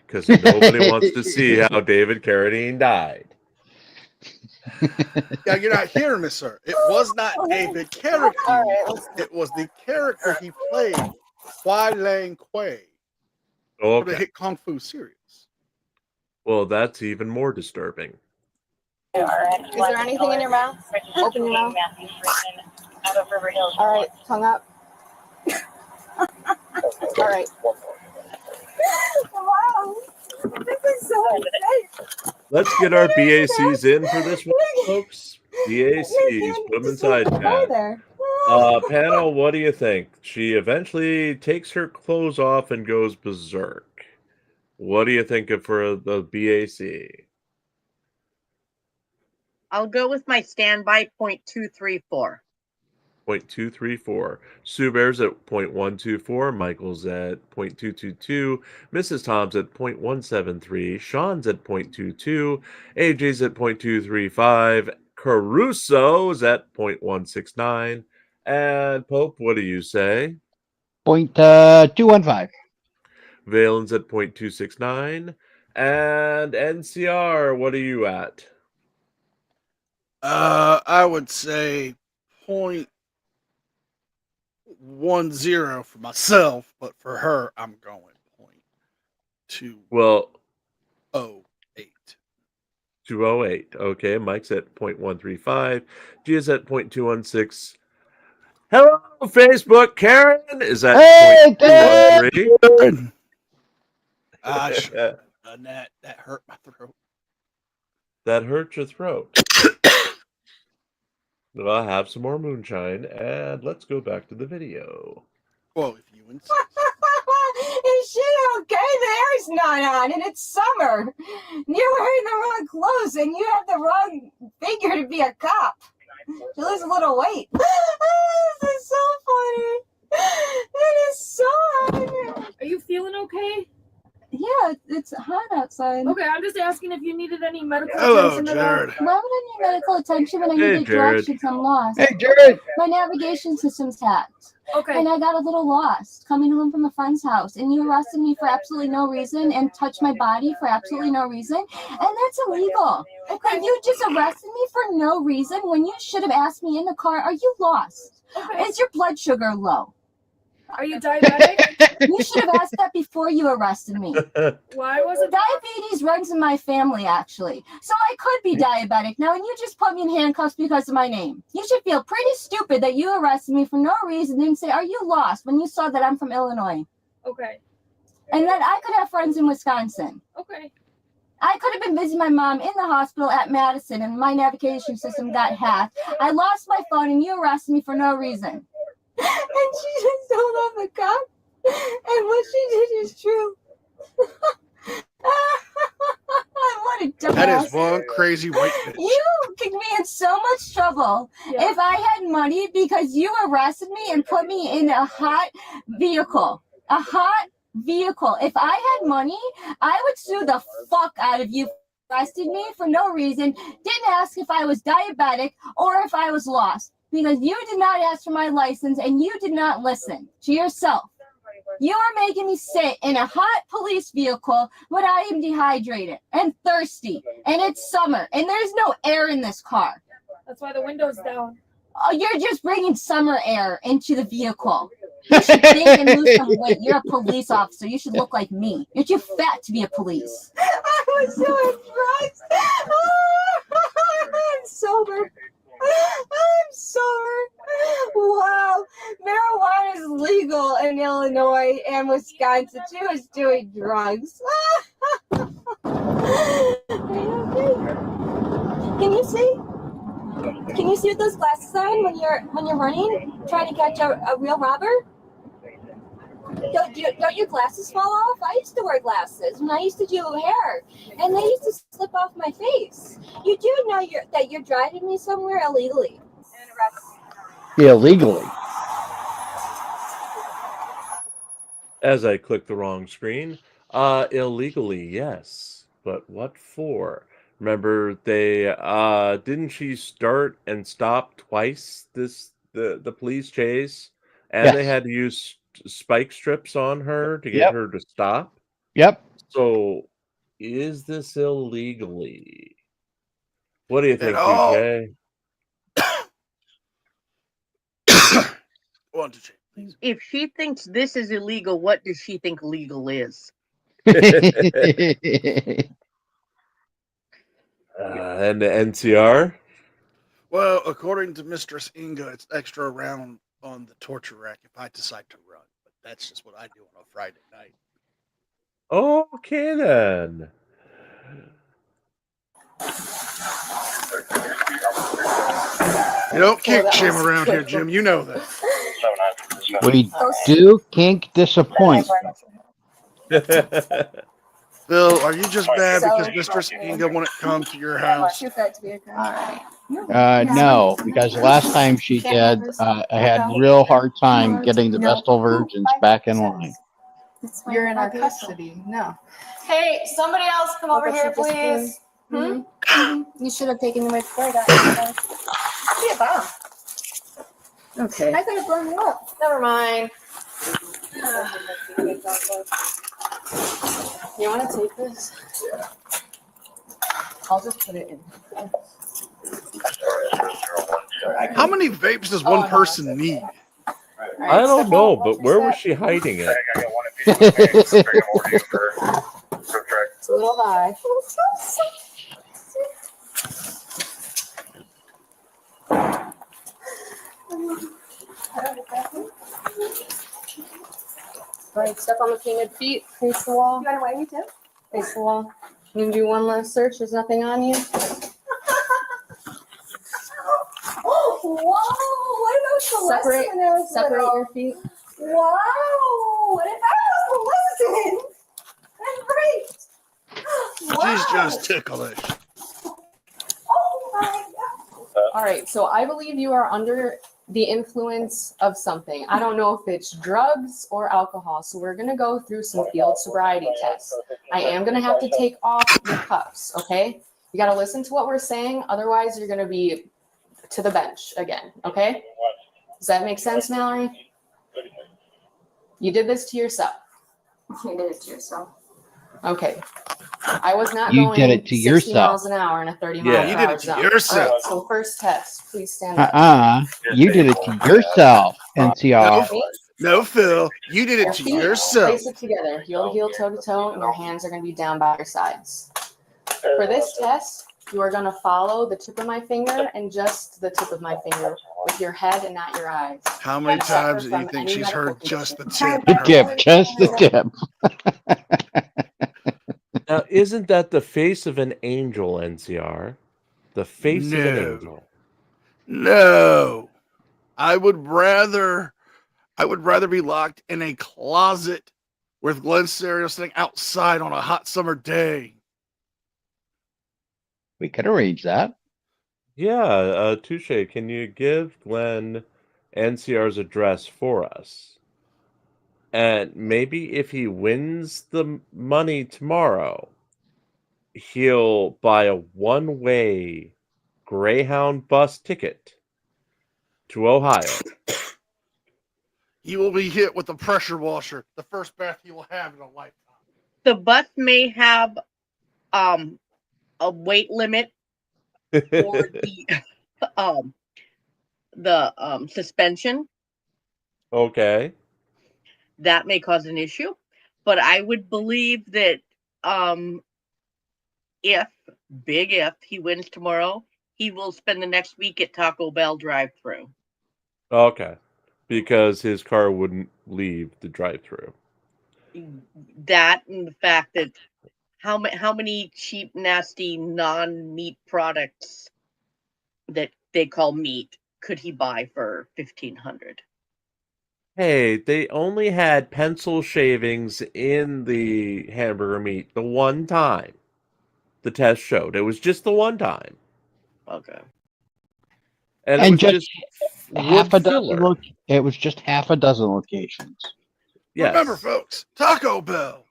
Speaker 1: because nobody wants to see how David Carradine died.
Speaker 4: Yeah, you're not hearing me, sir. It was not David Carradine. It was the character he played, Yang Kwang, for the hit Kung Fu series.
Speaker 1: Well, that's even more disturbing.
Speaker 10: Is there anything in your mouth? Open your mouth. All right, tongue up. All right.
Speaker 7: Wow. This is so great.
Speaker 1: Let's get our BACs in for this one, folks. BACs, put them inside chat. Panel, what do you think? She eventually takes her clothes off and goes berserk. What do you think of for the BAC?
Speaker 3: I'll go with my standby 0.234.
Speaker 1: 0.234. Sue Bear's at 0.124. Michael's at 0.222. Mrs. Tom's at 0.173. Sean's at 0.22. AJ's at 0.235. Caruso's at 0.169. And Pope, what do you say?
Speaker 2: 0.215.
Speaker 1: Valen's at 0.269. And NCR, what are you at?
Speaker 4: I would say 0.10 for myself, but for her, I'm going 0.208.
Speaker 1: Well, 208. Okay, Mike's at 0.135. Gia's at 0.216. Hello, Facebook. Karen is at 0.213.
Speaker 4: That hurt my throat.
Speaker 1: That hurt your throat. I'll have some more moonshine, and let's go back to the video.
Speaker 4: Well, if you insist.
Speaker 7: Is she okay? The hair's not on, and it's summer. You're wearing the wrong clothes, and you have the wrong figure to be a cop. She lose a little weight. This is so funny. It is so hot.
Speaker 6: Are you feeling okay?
Speaker 7: Yeah, it's hot outside.
Speaker 6: Okay, I'm just asking if you needed any medical
Speaker 4: Hello,
Speaker 6: attention
Speaker 4: Jared.
Speaker 7: Why would I need medical attention when I
Speaker 1: Hey,
Speaker 7: need
Speaker 1: Jared.
Speaker 7: directions? I'm lost.
Speaker 2: Hey, Jared.
Speaker 7: My navigation system's hacked.
Speaker 6: Okay.
Speaker 7: And I got a little lost coming home from a friend's house. And you arrested me for absolutely no reason and touched my body for absolutely no reason. And that's illegal. And you just arrested me for no reason when you should have asked me in the car, are you lost?
Speaker 6: Okay.
Speaker 7: Is your blood sugar low?
Speaker 6: Are you diabetic?
Speaker 7: You should have asked that before you arrested me.
Speaker 6: Why was it?
Speaker 7: Diabetes runs in my family, actually. So I could be diabetic now, and you just put me in handcuffs because of my name. You should feel pretty stupid that you arrested me for no reason and say, are you lost, when you saw that I'm from Illinois?
Speaker 6: Okay.
Speaker 7: And that I could have friends in Wisconsin.
Speaker 6: Okay.
Speaker 7: I could have been visiting my mom in the hospital at Madison, and my navigation system got hacked. I lost my phone, and you arrested me for no reason. And she just told off the cop. And what she did is true. What a dumbass.
Speaker 4: That is one crazy white bitch.
Speaker 7: You so much trouble if I had money because you arrested me and put me in a hot vehicle. A hot vehicle. If I had money, I would sue the fuck out of you. Arrested me for no reason, didn't ask if I was diabetic or if I was lost, because you did not ask for my license and you did not listen to yourself. You are making me sit in a hot police vehicle when I am dehydrated and thirsty, and it's summer, and there's no air in this car.
Speaker 6: That's why the window's down.
Speaker 7: Oh, you're just bringing summer air into the vehicle. You should think and lose some weight. You're a police officer. You should look like me. You're too fat to be a police. I was doing drugs. I'm sober. I'm sober. Wow. Marijuana is legal in Illinois and Wisconsin. She was doing drugs. Are you okay? Can you see? Can you see with those glasses on when you're running, trying to catch a real robber? Don't your glasses fall off? I used to wear glasses when I used to do hair, and they used to slip off my face. You do know that you're driving me somewhere illegally.
Speaker 2: Illegally.
Speaker 1: As I click the wrong screen, illegally, yes, but what for? Remember, they didn't she start and stop twice the police chase, and they
Speaker 2: Yes.
Speaker 1: had to use spike strips on her to get
Speaker 2: Yep.
Speaker 1: her to stop.
Speaker 2: Yep.
Speaker 1: So, is this illegally? What do you think,
Speaker 4: all.
Speaker 1: DJ?
Speaker 4: One to change, please.
Speaker 3: If she thinks this is illegal, what does she think legal is?
Speaker 1: And the NCR?
Speaker 4: Well, according to Mistress Inga, it's extra round on the torture rack if I decide to run. But that's just what I do on a Friday night.
Speaker 1: Okay, then.
Speaker 4: You don't kink shim around here, Jim. You know that.
Speaker 2: We do kink disappoint.
Speaker 4: Bill, are you just bad because Mistress Inga wouldn't come to your house?
Speaker 2: No, because last time she did, I had real hard time getting the Vestal virgins back in line.
Speaker 10: You're in our custody. No.
Speaker 5: Hey, somebody else come over here, please.
Speaker 10: You should have taken me before that.
Speaker 5: Be a bomb.
Speaker 10: Okay.
Speaker 5: I could have blown you up.
Speaker 10: Never mind. You want to take this? I'll just put it in.
Speaker 4: How many vapes does one person need?
Speaker 1: I don't know, but where was she hiding it?
Speaker 10: It's a little high. All right, step on the painted feet, face the wall.
Speaker 5: You want to weigh me too?
Speaker 10: Face the wall. You can do one last search. There's nothing on you.
Speaker 7: Whoa! What about the
Speaker 10: Separate your feet.
Speaker 7: Wow! What if I was listening? That's great.
Speaker 4: She's just ticklish.
Speaker 7: Oh my God.
Speaker 10: All right, so I believe you are under the influence of something. I don't know if it's drugs or alcohol, so we're going to go through some field sobriety tests. I am going to have to take off your cuffs, okay? You got to listen to what we're saying, otherwise you're going to be to the bench again, okay? Does that make sense, Mallory? You did this to yourself.
Speaker 7: You did it to yourself.
Speaker 10: Okay. I was not
Speaker 2: You
Speaker 10: going
Speaker 2: did it to
Speaker 10: 60
Speaker 2: yourself.
Speaker 10: miles an hour in a 30 mile
Speaker 1: Yeah.
Speaker 10: per
Speaker 4: You did
Speaker 10: hour
Speaker 4: it to
Speaker 10: zone.
Speaker 4: yourself.
Speaker 10: All right, so first test, please stand up.
Speaker 2: You did it to yourself, NCR.
Speaker 4: No, Phil, you did it to
Speaker 10: Feet,
Speaker 4: yourself.
Speaker 10: Place it together, heel to heel, toe to toe, and your hands are going to be down by your sides. For this test, you are going to follow the tip of my finger and just the tip of my finger with your head and not your eyes.
Speaker 4: How many
Speaker 10: And suffer
Speaker 4: times do you
Speaker 10: from
Speaker 4: think
Speaker 10: any
Speaker 4: she's
Speaker 10: medical
Speaker 4: heard just the
Speaker 10: condition.
Speaker 4: tip?
Speaker 2: The tip, just the tip.
Speaker 1: Now, isn't that the face of an angel, NCR? The face of an
Speaker 4: No.
Speaker 1: angel.
Speaker 4: No. I would rather be locked in a closet with Glenn Stereo sitting outside on a hot summer day.
Speaker 2: We could arrange that.
Speaker 1: Yeah, Touche, can you give Glenn NCR's address for us? And maybe if he wins the money tomorrow, he'll buy a one-way Greyhound bus ticket to Ohio.
Speaker 4: He will be hit with a pressure washer, the first bath he will have in a lifetime.
Speaker 3: The bus may have a weight limit for the suspension.
Speaker 1: Okay.
Speaker 3: That may cause an issue, but I would believe that if he wins tomorrow, he will spend the next week at Taco Bell drive-thru.
Speaker 1: Okay. Because his car wouldn't leave the drive-thru.
Speaker 3: That and the fact that how many cheap, nasty, non-meat products that they call meat could he buy for $1,500?
Speaker 1: Hey, they only had pencil shavings in the hamburger meat the one time the test showed. It was just the one time.
Speaker 3: Okay.
Speaker 1: And it
Speaker 2: And
Speaker 1: was
Speaker 2: just half a
Speaker 1: wood
Speaker 2: dozen.
Speaker 1: filler.
Speaker 2: It was just half a dozen locations.
Speaker 1: Yes.
Speaker 4: Remember, folks, Taco Bell.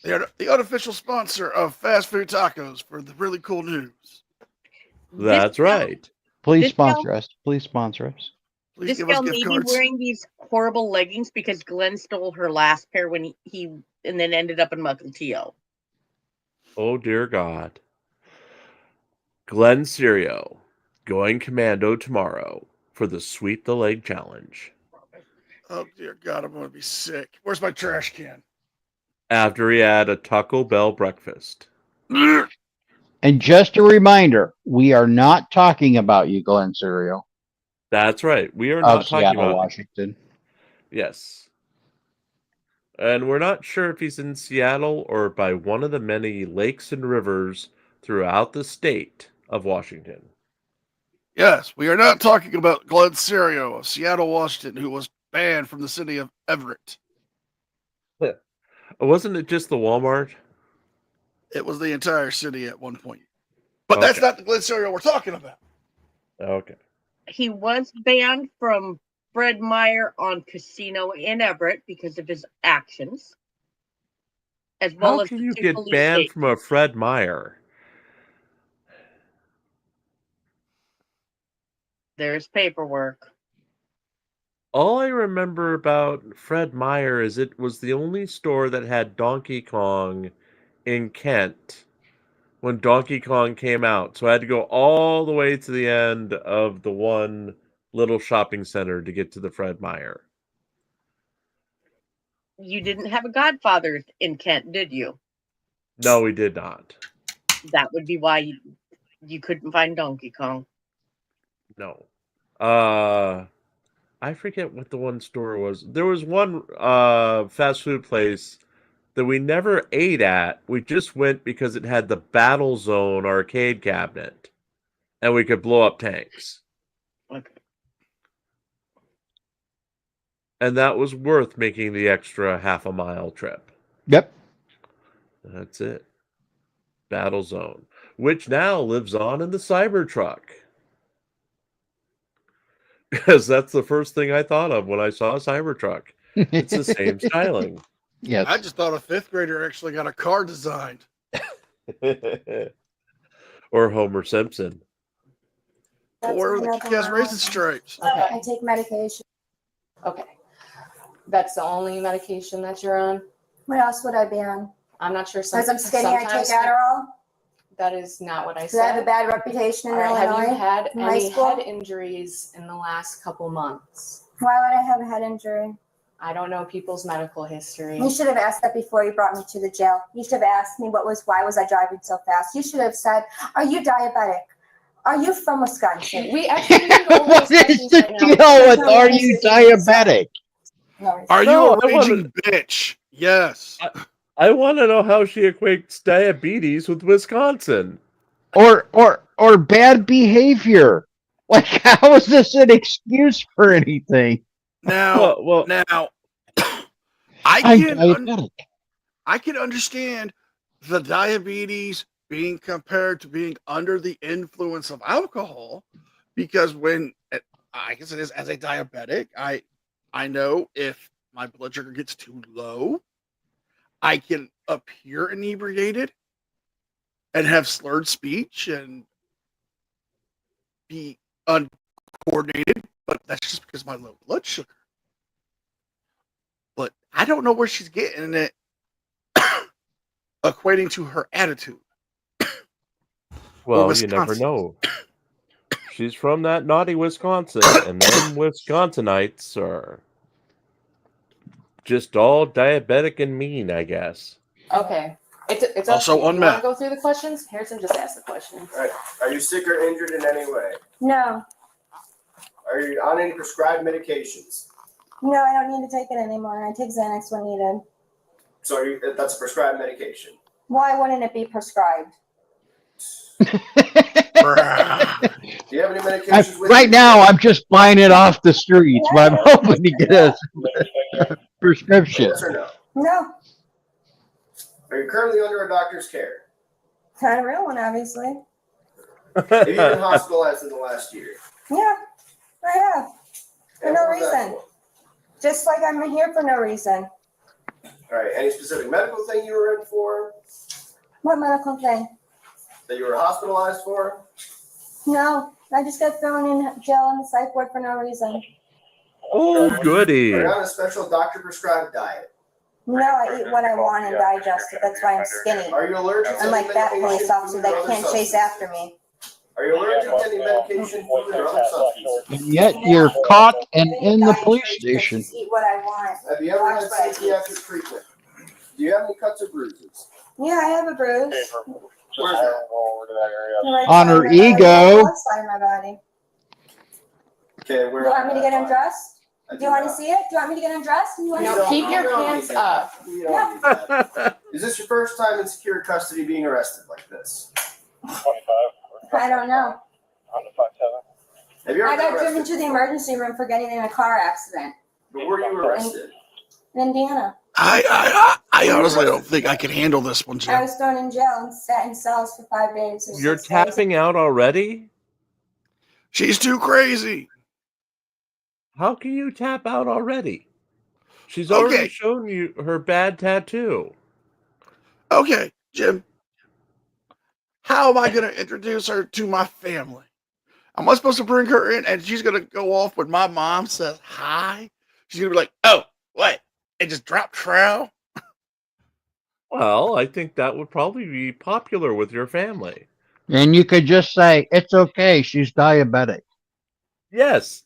Speaker 4: They are the unofficial sponsor of fast food tacos for the Really Cool News.
Speaker 1: That's right.
Speaker 2: Please
Speaker 3: This
Speaker 2: sponsor
Speaker 3: gal-
Speaker 2: us. Please sponsor us.
Speaker 4: Please
Speaker 3: This
Speaker 4: give us
Speaker 3: gal
Speaker 4: gift
Speaker 3: may be
Speaker 4: cards.
Speaker 3: wearing these horrible leggings because Glenn stole her last pair when he and then ended up in Mukilteo.
Speaker 1: Oh, dear God. Glenn Serio going commando tomorrow for the Sweep the Leg Challenge.
Speaker 4: Oh, dear God, I'm going to be sick. Where's my trash can?
Speaker 1: After he had a Taco Bell breakfast.
Speaker 2: And just a reminder, we are not talking about you, Glenn Serial
Speaker 1: That's right. We are
Speaker 2: of
Speaker 1: not talking
Speaker 2: Seattle,
Speaker 1: about...
Speaker 2: Washington.
Speaker 1: Yes. And we're not sure if he's in Seattle or by one of the many lakes and rivers throughout the state of Washington.
Speaker 4: Yes, we are not talking about Glenn Serio of Seattle, Washington, who was banned from the city of Everett.
Speaker 1: Wasn't it just the Walmart?
Speaker 4: It was the entire city at one point. But that's
Speaker 1: Okay.
Speaker 4: not the Glenn Serio we're talking about.
Speaker 1: Okay.
Speaker 3: He was banned from Fred Meyer on Casino in Everett because of his actions, as well
Speaker 1: How
Speaker 3: as
Speaker 1: can
Speaker 3: the
Speaker 1: you
Speaker 3: two
Speaker 1: get
Speaker 3: police
Speaker 1: banned
Speaker 3: stations.
Speaker 1: from a Fred Meyer?
Speaker 3: There's paperwork.
Speaker 1: All I remember about Fred Meyer is it was the only store that had Donkey Kong in Kent when Donkey Kong came out. So I had to go all the way to the end of the one little shopping center to get to the Fred Meyer.
Speaker 3: You didn't have a Godfather in Kent, did you?
Speaker 1: No, we did not.
Speaker 3: That would be why you couldn't find Donkey Kong.
Speaker 1: No. I forget what the one store was. There was one fast food place that we never ate at. We just went because it had the Battle Zone arcade cabinet. And we could blow up tanks.
Speaker 3: Okay.
Speaker 1: And that was worth making the extra half-a-mile trip.
Speaker 2: Yep.
Speaker 1: That's it. Battle Zone, which now lives on in the Cybertruck. Because that's the first thing I thought of when I saw a Cybertruck. It's the same styling.
Speaker 2: Yes.
Speaker 4: I just thought a fifth grader actually got a car designed.
Speaker 1: Or Homer Simpson.
Speaker 4: Or the kick-ass racing stripes.
Speaker 10: Okay.
Speaker 5: I take medication.
Speaker 10: Okay. That's the only medication that you're on?
Speaker 5: What else would I be on?
Speaker 10: I'm not sure.
Speaker 5: Because I'm skinny, I take
Speaker 10: sometimes
Speaker 5: Adderall.
Speaker 10: That is not what I
Speaker 5: Because I have a
Speaker 10: said.
Speaker 5: bad reputation in
Speaker 10: All right, have you
Speaker 5: Illinois.
Speaker 10: had
Speaker 5: in high
Speaker 10: any
Speaker 5: school?
Speaker 10: head injuries in the last couple months?
Speaker 5: Why would I have a head injury?
Speaker 10: I don't know people's medical history.
Speaker 5: You should have asked that before you brought me to the jail. You should have asked me why was I driving so fast. You should have said, are you diabetic? Are you from Wisconsin?
Speaker 10: We actually can go over
Speaker 2: What
Speaker 10: those
Speaker 2: is
Speaker 10: questions
Speaker 2: the
Speaker 10: right now.
Speaker 2: deal with
Speaker 5: No,
Speaker 2: are
Speaker 5: it's
Speaker 2: you
Speaker 5: just-
Speaker 2: diabetic?
Speaker 5: No,
Speaker 4: Are
Speaker 1: No,
Speaker 4: you a
Speaker 1: I wanted-
Speaker 4: raging bitch? Yes.
Speaker 1: I want to know how she equates diabetes with Wisconsin.
Speaker 2: Or bad behavior. Like, how is this an excuse for anything?
Speaker 4: Now,
Speaker 1: Well,
Speaker 2: I'm diabetic.
Speaker 4: I can understand the diabetes being compared to being under the influence of alcohol, because when I guess it is as a diabetic, I know if my blood sugar gets too low, I can appear inebriated and have slurred speech and be uncoordinated, but that's just because of my low blood sugar. But I don't know where she's getting it equating to her attitude.
Speaker 1: Well, you never know. She's from that naughty Wisconsin, and them Wisconsinites are just all diabetic and mean, I guess.
Speaker 10: Okay. It's
Speaker 4: Also
Speaker 10: up to you.
Speaker 4: on
Speaker 10: You want
Speaker 4: meth.
Speaker 10: to go through the questions? Harrison just asked the questions.
Speaker 11: All right. Are you sick or injured in any way?
Speaker 5: No,
Speaker 11: Are you on any prescribed medications?
Speaker 5: no, I don't need to take it anymore. I take Xanax when needed.
Speaker 11: So that's a prescribed medication.
Speaker 5: Why wouldn't it be prescribed?
Speaker 11: Do you have any medications with
Speaker 2: Right
Speaker 11: you?
Speaker 2: now, I'm just buying it off the streets, but I'm hoping to get a prescription.
Speaker 11: Yes or no?
Speaker 5: No,
Speaker 11: Are you currently under a doctor's care?
Speaker 5: not a real one, obviously.
Speaker 11: Have you been hospitalized in the last year?
Speaker 5: Yeah, I have. For
Speaker 11: And
Speaker 5: no
Speaker 11: what was that
Speaker 5: reason. Just like I'm here for no reason.
Speaker 11: for? All right. Any specific medical thing you were in for?
Speaker 5: What medical thing?
Speaker 11: That you were hospitalized for?
Speaker 5: No, I just got thrown in jail in the psych ward for no reason.
Speaker 1: Oh, goody.
Speaker 11: Are you on a special doctor prescribed diet?
Speaker 5: No, I eat what I want and digest it. That's why I'm skinny.
Speaker 11: Are you allergic to
Speaker 5: Unlike
Speaker 11: any
Speaker 5: that
Speaker 11: medication,
Speaker 5: police officer
Speaker 11: food, or
Speaker 5: that
Speaker 11: other
Speaker 5: can't chase
Speaker 11: substances?
Speaker 5: after me.
Speaker 11: Are you allergic to any medication, food, or other substances?
Speaker 2: And yet you're caught and in the police station.
Speaker 5: Just eat what I want.
Speaker 11: Have you ever had
Speaker 5: Watch what I eat.
Speaker 11: psychiatric treatment? Do you have any cuts or bruises?
Speaker 5: Yeah, I have a bruise.
Speaker 11: Where's that?
Speaker 5: Right
Speaker 2: On
Speaker 5: side
Speaker 2: her
Speaker 5: of my body,
Speaker 2: ego.
Speaker 5: left side of my body.
Speaker 11: Okay,
Speaker 5: Do
Speaker 11: where?
Speaker 5: you want me to get undressed?
Speaker 11: I
Speaker 5: Do you want to see it? Do you want me to get undressed? Do you want to
Speaker 10: No,
Speaker 5: see
Speaker 10: keep your hands up.
Speaker 11: You don't need that. Is this your first time in secure custody being arrested like this?
Speaker 5: I don't know.
Speaker 11: Have you ever
Speaker 5: I
Speaker 11: been
Speaker 5: got driven
Speaker 11: arrested?
Speaker 5: to the emergency room for getting in a car accident
Speaker 11: But were you arrested?
Speaker 5: in Indiana.
Speaker 4: I honestly don't think I can handle this one,
Speaker 5: I
Speaker 4: Jim.
Speaker 5: was thrown in jail and sat in cells for 5 days. or
Speaker 1: You're
Speaker 5: 6 days.
Speaker 1: tapping out already?
Speaker 4: She's too crazy.
Speaker 1: How can you tap out already? She's already
Speaker 4: Okay.
Speaker 1: shown you her bad tattoo.
Speaker 4: Okay, Jim. How am I going to introduce her to my family? Am I supposed to bring her in and she's going to go off when my mom says hi? She's going to be like, oh, what? And just drop trowel?
Speaker 1: Well, I think that would probably be popular with your family.
Speaker 2: And you could just say, it's okay, she's diabetic.
Speaker 1: Yes.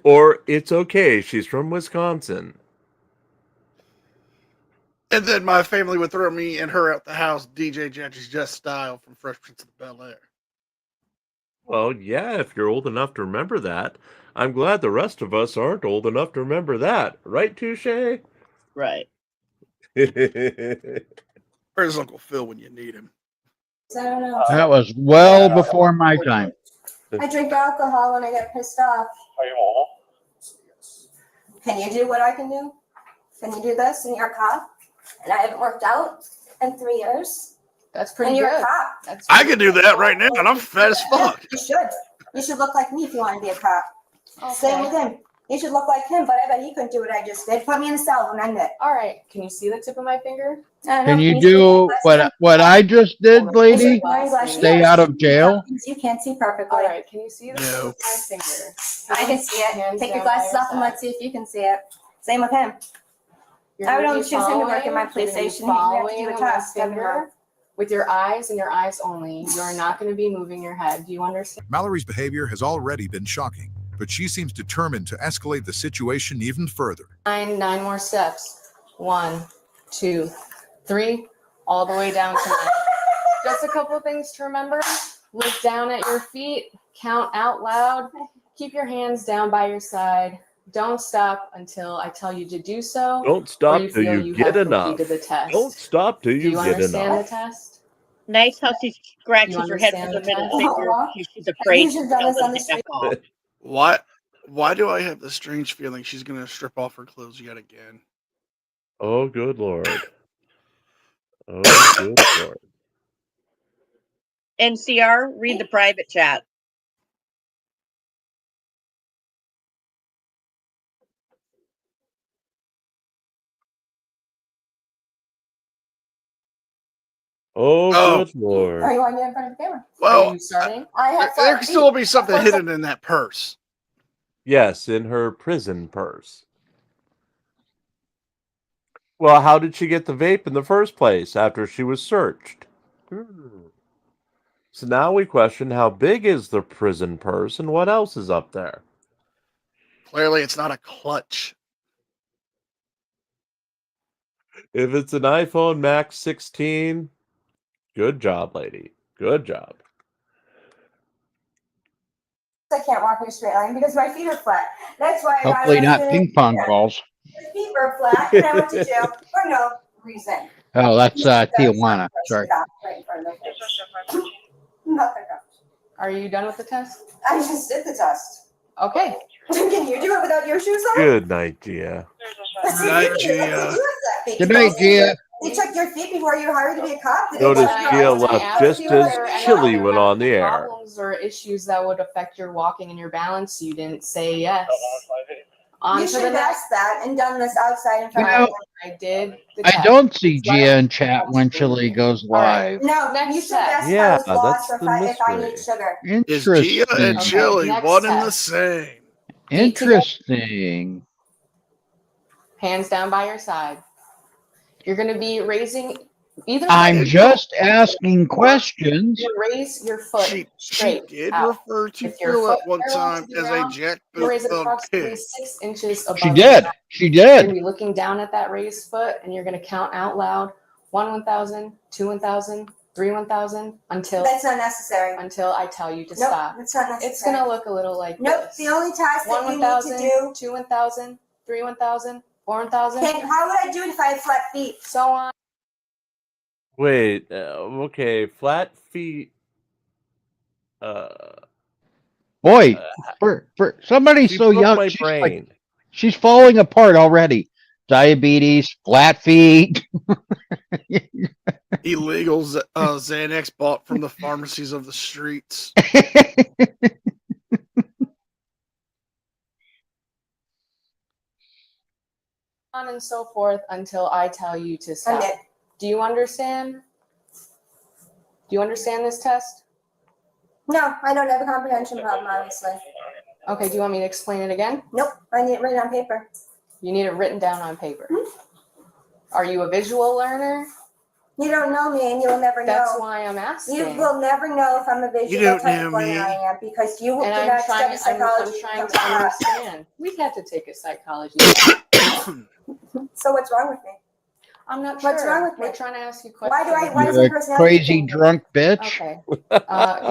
Speaker 1: Or it's okay, she's from Wisconsin.
Speaker 4: And then my family would throw me and her out the house, DJ Judge's Just Style from Fresh Prince of Bel-Air.
Speaker 1: Well, yeah, if you're old enough to remember that. I'm glad the rest of us aren't old enough to remember that. Right, Touche?
Speaker 12: Right.
Speaker 4: Where's Uncle Phil when you need him?
Speaker 5: I don't know.
Speaker 2: That was well before my time.
Speaker 5: I drink alcohol when I get pissed off. Can you do what I can do? Can you do this? And you're a cop? And I haven't worked out in 3 years.
Speaker 10: That's
Speaker 5: And
Speaker 10: pretty
Speaker 5: you're
Speaker 10: good.
Speaker 5: a cop.
Speaker 10: That's
Speaker 4: I could do that right now, and I'm fat as fuck.
Speaker 5: You should. You should look like me if you want to be a cop. Same with him. You should look like him, but I bet he couldn't do what I just did. Put me in a cell and end it.
Speaker 10: All right. Can you see the tip of my finger?
Speaker 5: I don't know.
Speaker 2: Can you
Speaker 5: see
Speaker 2: do
Speaker 5: my
Speaker 2: what I just did, lady?
Speaker 5: glasses?
Speaker 2: Stay out of jail?
Speaker 5: You can't see perfectly.
Speaker 10: All right. Can you see the tip
Speaker 4: No.
Speaker 10: of my finger?
Speaker 5: I can see it.
Speaker 10: Hands
Speaker 5: Take your
Speaker 10: down by
Speaker 5: glasses off and
Speaker 10: side.
Speaker 5: let's see if you can see it. Same with him.
Speaker 10: You're
Speaker 5: I would
Speaker 10: gonna
Speaker 5: only
Speaker 10: be
Speaker 5: choose him to work in my
Speaker 10: following-
Speaker 5: police
Speaker 10: you're gonna be
Speaker 5: station. He would have to
Speaker 10: following
Speaker 5: do a
Speaker 10: my
Speaker 5: test.
Speaker 10: finger with your eyes and your eyes only. You're not going to be moving your head. Do you understand?
Speaker 8: Mallory's behavior has already been shocking, but she seems determined to escalate the situation even further.
Speaker 10: Nine more steps. 1, 2, 3, all the way down to 9. Just a couple of things to remember. Look down at your feet. Count out loud. Keep your hands down by your side. Don't stop until I tell you to do so.
Speaker 1: Don't
Speaker 10: or
Speaker 1: stop
Speaker 10: you
Speaker 1: till
Speaker 10: feel
Speaker 1: you
Speaker 10: have
Speaker 1: get enough.
Speaker 10: completed the test.
Speaker 1: Don't stop till
Speaker 10: Do
Speaker 1: you
Speaker 10: you
Speaker 1: get
Speaker 10: understand
Speaker 1: enough.
Speaker 10: the test?
Speaker 3: Nice how she scratches
Speaker 10: You
Speaker 3: her head with her
Speaker 10: understand
Speaker 3: middle
Speaker 10: the
Speaker 3: finger.
Speaker 5: test?
Speaker 3: She's afraid
Speaker 5: You should have done this on the
Speaker 3: to
Speaker 5: street.
Speaker 3: alcohol.
Speaker 4: Why do I have the strange feeling she's going to strip off her clothes yet again?
Speaker 1: Oh, good Lord. Oh, good Lord.
Speaker 3: NCR, read the private chat.
Speaker 1: Oh,
Speaker 4: Oh.
Speaker 1: good lord.
Speaker 7: Or you want me in front of the camera?
Speaker 10: Are
Speaker 4: Well,
Speaker 10: you starting?
Speaker 7: I have
Speaker 4: there
Speaker 7: flat
Speaker 4: could still be
Speaker 7: feet.
Speaker 4: something
Speaker 7: Of course,
Speaker 4: hidden in that purse.
Speaker 1: Yes, in her prison purse. Well, how did she get the vape in the first place after she was searched? So now we question how big is the prison purse and what else is up there?
Speaker 4: Clearly, it's not a clutch.
Speaker 1: If it's an iPhone Max 16, good job, lady. Good job.
Speaker 5: I can't walk in a straight line because my feet are flat. That's why I got
Speaker 2: Hopefully not
Speaker 5: arrested.
Speaker 2: ping pong balls.
Speaker 5: My feet were flat, and I went to jail for no reason.
Speaker 2: Oh, that's
Speaker 5: That's
Speaker 2: Tijuana. Sorry.
Speaker 5: right in front of my face. Nothing else.
Speaker 10: Are you done with the test?
Speaker 5: I just did the test.
Speaker 10: Okay.
Speaker 5: Can you do it without your shoes on?
Speaker 1: Good night, Gia.
Speaker 4: Good night, Gia.
Speaker 2: Good night, Gia.
Speaker 5: They checked your feet before you were hired to be a cop. Did they
Speaker 1: Notice
Speaker 5: check your
Speaker 1: Gia
Speaker 5: eyes?
Speaker 1: left just as Chili went on the air.
Speaker 10: Problems or issues that would affect your walking and your balance, you didn't say yes. On
Speaker 5: You
Speaker 10: to
Speaker 5: should
Speaker 10: the
Speaker 5: have
Speaker 10: next.
Speaker 5: asked that and done this outside in front
Speaker 2: You know,
Speaker 5: of
Speaker 10: I did the
Speaker 2: I
Speaker 10: test.
Speaker 2: don't see Gia in chat when Chili goes live.
Speaker 5: No,
Speaker 10: Next
Speaker 5: you should have
Speaker 10: test.
Speaker 5: asked
Speaker 1: Yeah,
Speaker 5: if I was lost
Speaker 1: that's
Speaker 5: or
Speaker 1: the
Speaker 5: if I need
Speaker 1: mystery.
Speaker 5: sugar.
Speaker 4: Is Gia and
Speaker 2: Interesting.
Speaker 4: Chili
Speaker 10: next
Speaker 4: one and the
Speaker 10: test.
Speaker 4: same?
Speaker 2: Interesting.
Speaker 10: Hands down by your side. You're going to be raising either
Speaker 2: I'm
Speaker 10: leg.
Speaker 2: just asking questions.
Speaker 10: You raise your foot
Speaker 4: She
Speaker 10: straight
Speaker 4: did
Speaker 10: out.
Speaker 4: refer to
Speaker 10: If your
Speaker 4: Phil
Speaker 10: foot
Speaker 4: at one
Speaker 10: parallel
Speaker 4: time
Speaker 10: to the
Speaker 4: as a
Speaker 10: ground, you raise it
Speaker 4: jackboot
Speaker 10: approximately
Speaker 4: pig.
Speaker 10: 6 inches above.
Speaker 2: She
Speaker 10: the
Speaker 2: did.
Speaker 10: ground.
Speaker 2: She
Speaker 10: You're going to
Speaker 2: did.
Speaker 10: be looking down at that raised foot, and you're going to count out loud 1 1,000, 2 1,000, 3 1,000 until
Speaker 5: That's not necessary.
Speaker 10: I tell you to
Speaker 5: Nope,
Speaker 10: stop.
Speaker 5: that's not necessary.
Speaker 10: It's going to look a little like
Speaker 5: Nope,
Speaker 10: this.
Speaker 5: the only task
Speaker 10: 1
Speaker 5: that you need to
Speaker 10: 1,000,
Speaker 5: do.
Speaker 10: 2 1,000, 3 1,000, 4 1,000,
Speaker 5: How would I do it if I had flat feet?
Speaker 10: so on.
Speaker 1: Wait, okay, flat feet.
Speaker 2: Boy, for somebody
Speaker 1: She
Speaker 2: so
Speaker 1: broke
Speaker 2: young,
Speaker 1: my
Speaker 2: she's
Speaker 1: brain.
Speaker 2: she's falling apart already. Diabetes, flat feet.
Speaker 4: Illegal Xanax bought from the pharmacies of the streets.
Speaker 10: On and so forth until I tell you to stop.
Speaker 5: Okay.
Speaker 10: Do you understand? Do you understand this test?
Speaker 5: No, I don't have a comprehension problem, obviously.
Speaker 10: Okay, do you want me to explain it again?
Speaker 5: Nope, I need it written on paper.
Speaker 10: You need it written down on paper. Are you a visual learner?
Speaker 5: You don't know me and you'll never know.
Speaker 10: That's why I'm asking.
Speaker 5: You will never know if I'm a visual
Speaker 4: don't
Speaker 5: type
Speaker 4: know
Speaker 5: of learner
Speaker 4: me.
Speaker 5: I am because you
Speaker 10: And
Speaker 5: do
Speaker 10: I'm
Speaker 5: not
Speaker 10: trying,
Speaker 5: study
Speaker 10: I'm
Speaker 5: psychology.
Speaker 10: trying to understand. We have to take a psychology.
Speaker 5: So what's wrong with me?
Speaker 10: I'm not sure.
Speaker 5: What's wrong with me?
Speaker 10: We're trying to ask you
Speaker 5: Why
Speaker 10: questions.
Speaker 5: do I? Why does
Speaker 2: You're
Speaker 5: my
Speaker 2: a
Speaker 5: personality
Speaker 2: crazy
Speaker 5: change?
Speaker 2: drunk bitch.
Speaker 10: Okay.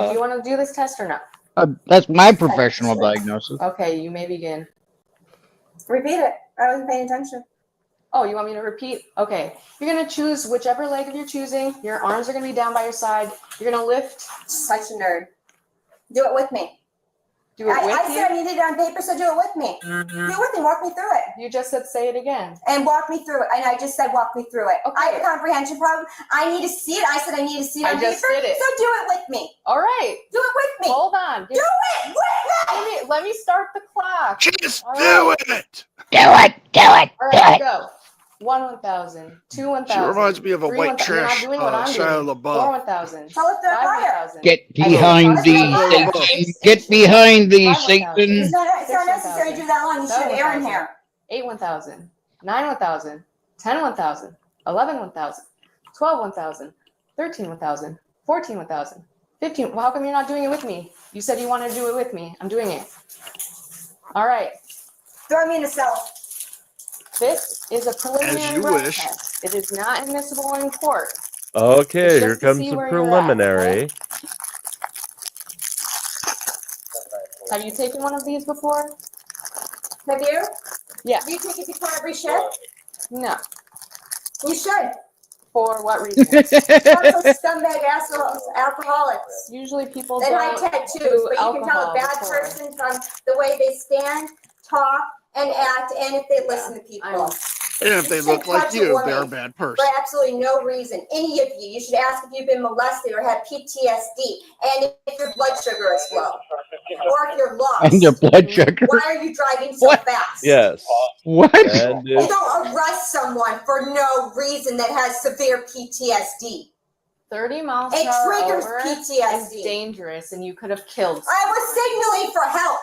Speaker 10: Do you want to do this test or not?
Speaker 2: That's my professional diagnosis.
Speaker 10: Okay, you may begin.
Speaker 5: Repeat it. I wasn't paying attention.
Speaker 10: Oh, you want me to repeat? Okay. You're going to choose whichever leg of you're choosing. Your arms are going to be down by your side. You're going to lift.
Speaker 5: Such a nerd. Do it with me.
Speaker 10: Do it with
Speaker 5: I
Speaker 10: you.
Speaker 5: said I needed it on paper, so do it with me. Do it with me. Walk me through it.
Speaker 10: You just said say it again.
Speaker 5: And walk me through it. And I just said walk me through it.
Speaker 10: Okay.
Speaker 5: I have a comprehension problem. I need to see it. I said I need to see it
Speaker 10: I
Speaker 5: on
Speaker 10: just
Speaker 5: paper.
Speaker 10: did it.
Speaker 5: So do it with me.
Speaker 10: All right.
Speaker 5: Do it with me.
Speaker 10: Hold on.
Speaker 5: Do it with me.
Speaker 10: Let me start the clock.
Speaker 4: Just
Speaker 10: All
Speaker 4: do
Speaker 10: right.
Speaker 4: it.
Speaker 2: Do it. Do it.
Speaker 10: All
Speaker 2: Do
Speaker 10: right,
Speaker 2: it.
Speaker 10: go. 1 1,000, 2 1,000.
Speaker 4: She reminds me of a
Speaker 10: 3
Speaker 4: white
Speaker 10: 1,000. You're not
Speaker 4: trash
Speaker 10: doing what I'm
Speaker 4: Shia
Speaker 10: doing.
Speaker 4: LaBeouf.
Speaker 10: 4 1,000.
Speaker 5: Tell it to
Speaker 10: 5
Speaker 5: fire.
Speaker 10: 1,000.
Speaker 2: Get behind thee, Satan. Get behind thee, Satan.
Speaker 5: It's not necessary to do that long. You should have air in here.
Speaker 10: 8 1,000, 9 1,000, 10 1,000, 11 1,000, 12 1,000, 13 1,000, 14 1,000, 15. Well, how come you're not doing it with me? You said you wanted to do it with me. I'm doing it. All right.
Speaker 5: Throw me in a cell.
Speaker 10: This is a preliminary
Speaker 4: you
Speaker 10: breath
Speaker 4: wish.
Speaker 10: test. It is not admissible in court.
Speaker 1: Okay,
Speaker 10: It's just
Speaker 1: here
Speaker 10: to
Speaker 1: comes
Speaker 10: see
Speaker 1: the
Speaker 10: where you're at,
Speaker 1: preliminary.
Speaker 10: Have you taken one of these before?
Speaker 5: Have you?
Speaker 10: Yeah.
Speaker 5: Do you take it before every shift?
Speaker 10: No.
Speaker 5: You should.
Speaker 10: For what reason?
Speaker 5: Also, scumbag alcoholics.
Speaker 10: Usually people
Speaker 5: And I
Speaker 10: don't
Speaker 5: tattoos,
Speaker 10: do
Speaker 5: but you can tell a
Speaker 10: alcohol
Speaker 5: bad
Speaker 10: before.
Speaker 5: person from the way they stand, talk, and act, and if they listen to people.
Speaker 4: And if they
Speaker 5: You
Speaker 4: look
Speaker 5: shouldn't
Speaker 4: like
Speaker 5: touch a
Speaker 4: you,
Speaker 5: woman
Speaker 4: they're a bad
Speaker 5: for
Speaker 4: person.
Speaker 5: absolutely no reason. Any of you. You should ask if you've been molested or had PTSD, and if your blood sugar is low, or if you're
Speaker 2: And their
Speaker 5: lost.
Speaker 2: blood sugar.
Speaker 5: Why are you driving so
Speaker 2: What?
Speaker 5: fast?
Speaker 1: Yes.
Speaker 2: What?
Speaker 1: And
Speaker 5: You
Speaker 1: if,
Speaker 5: don't arrest someone for no reason that has severe PTSD.
Speaker 10: 30 miles
Speaker 5: It
Speaker 10: per hour
Speaker 5: triggers
Speaker 10: over
Speaker 5: PTSD.
Speaker 10: is dangerous, and you could have killed
Speaker 5: I was signaling for help.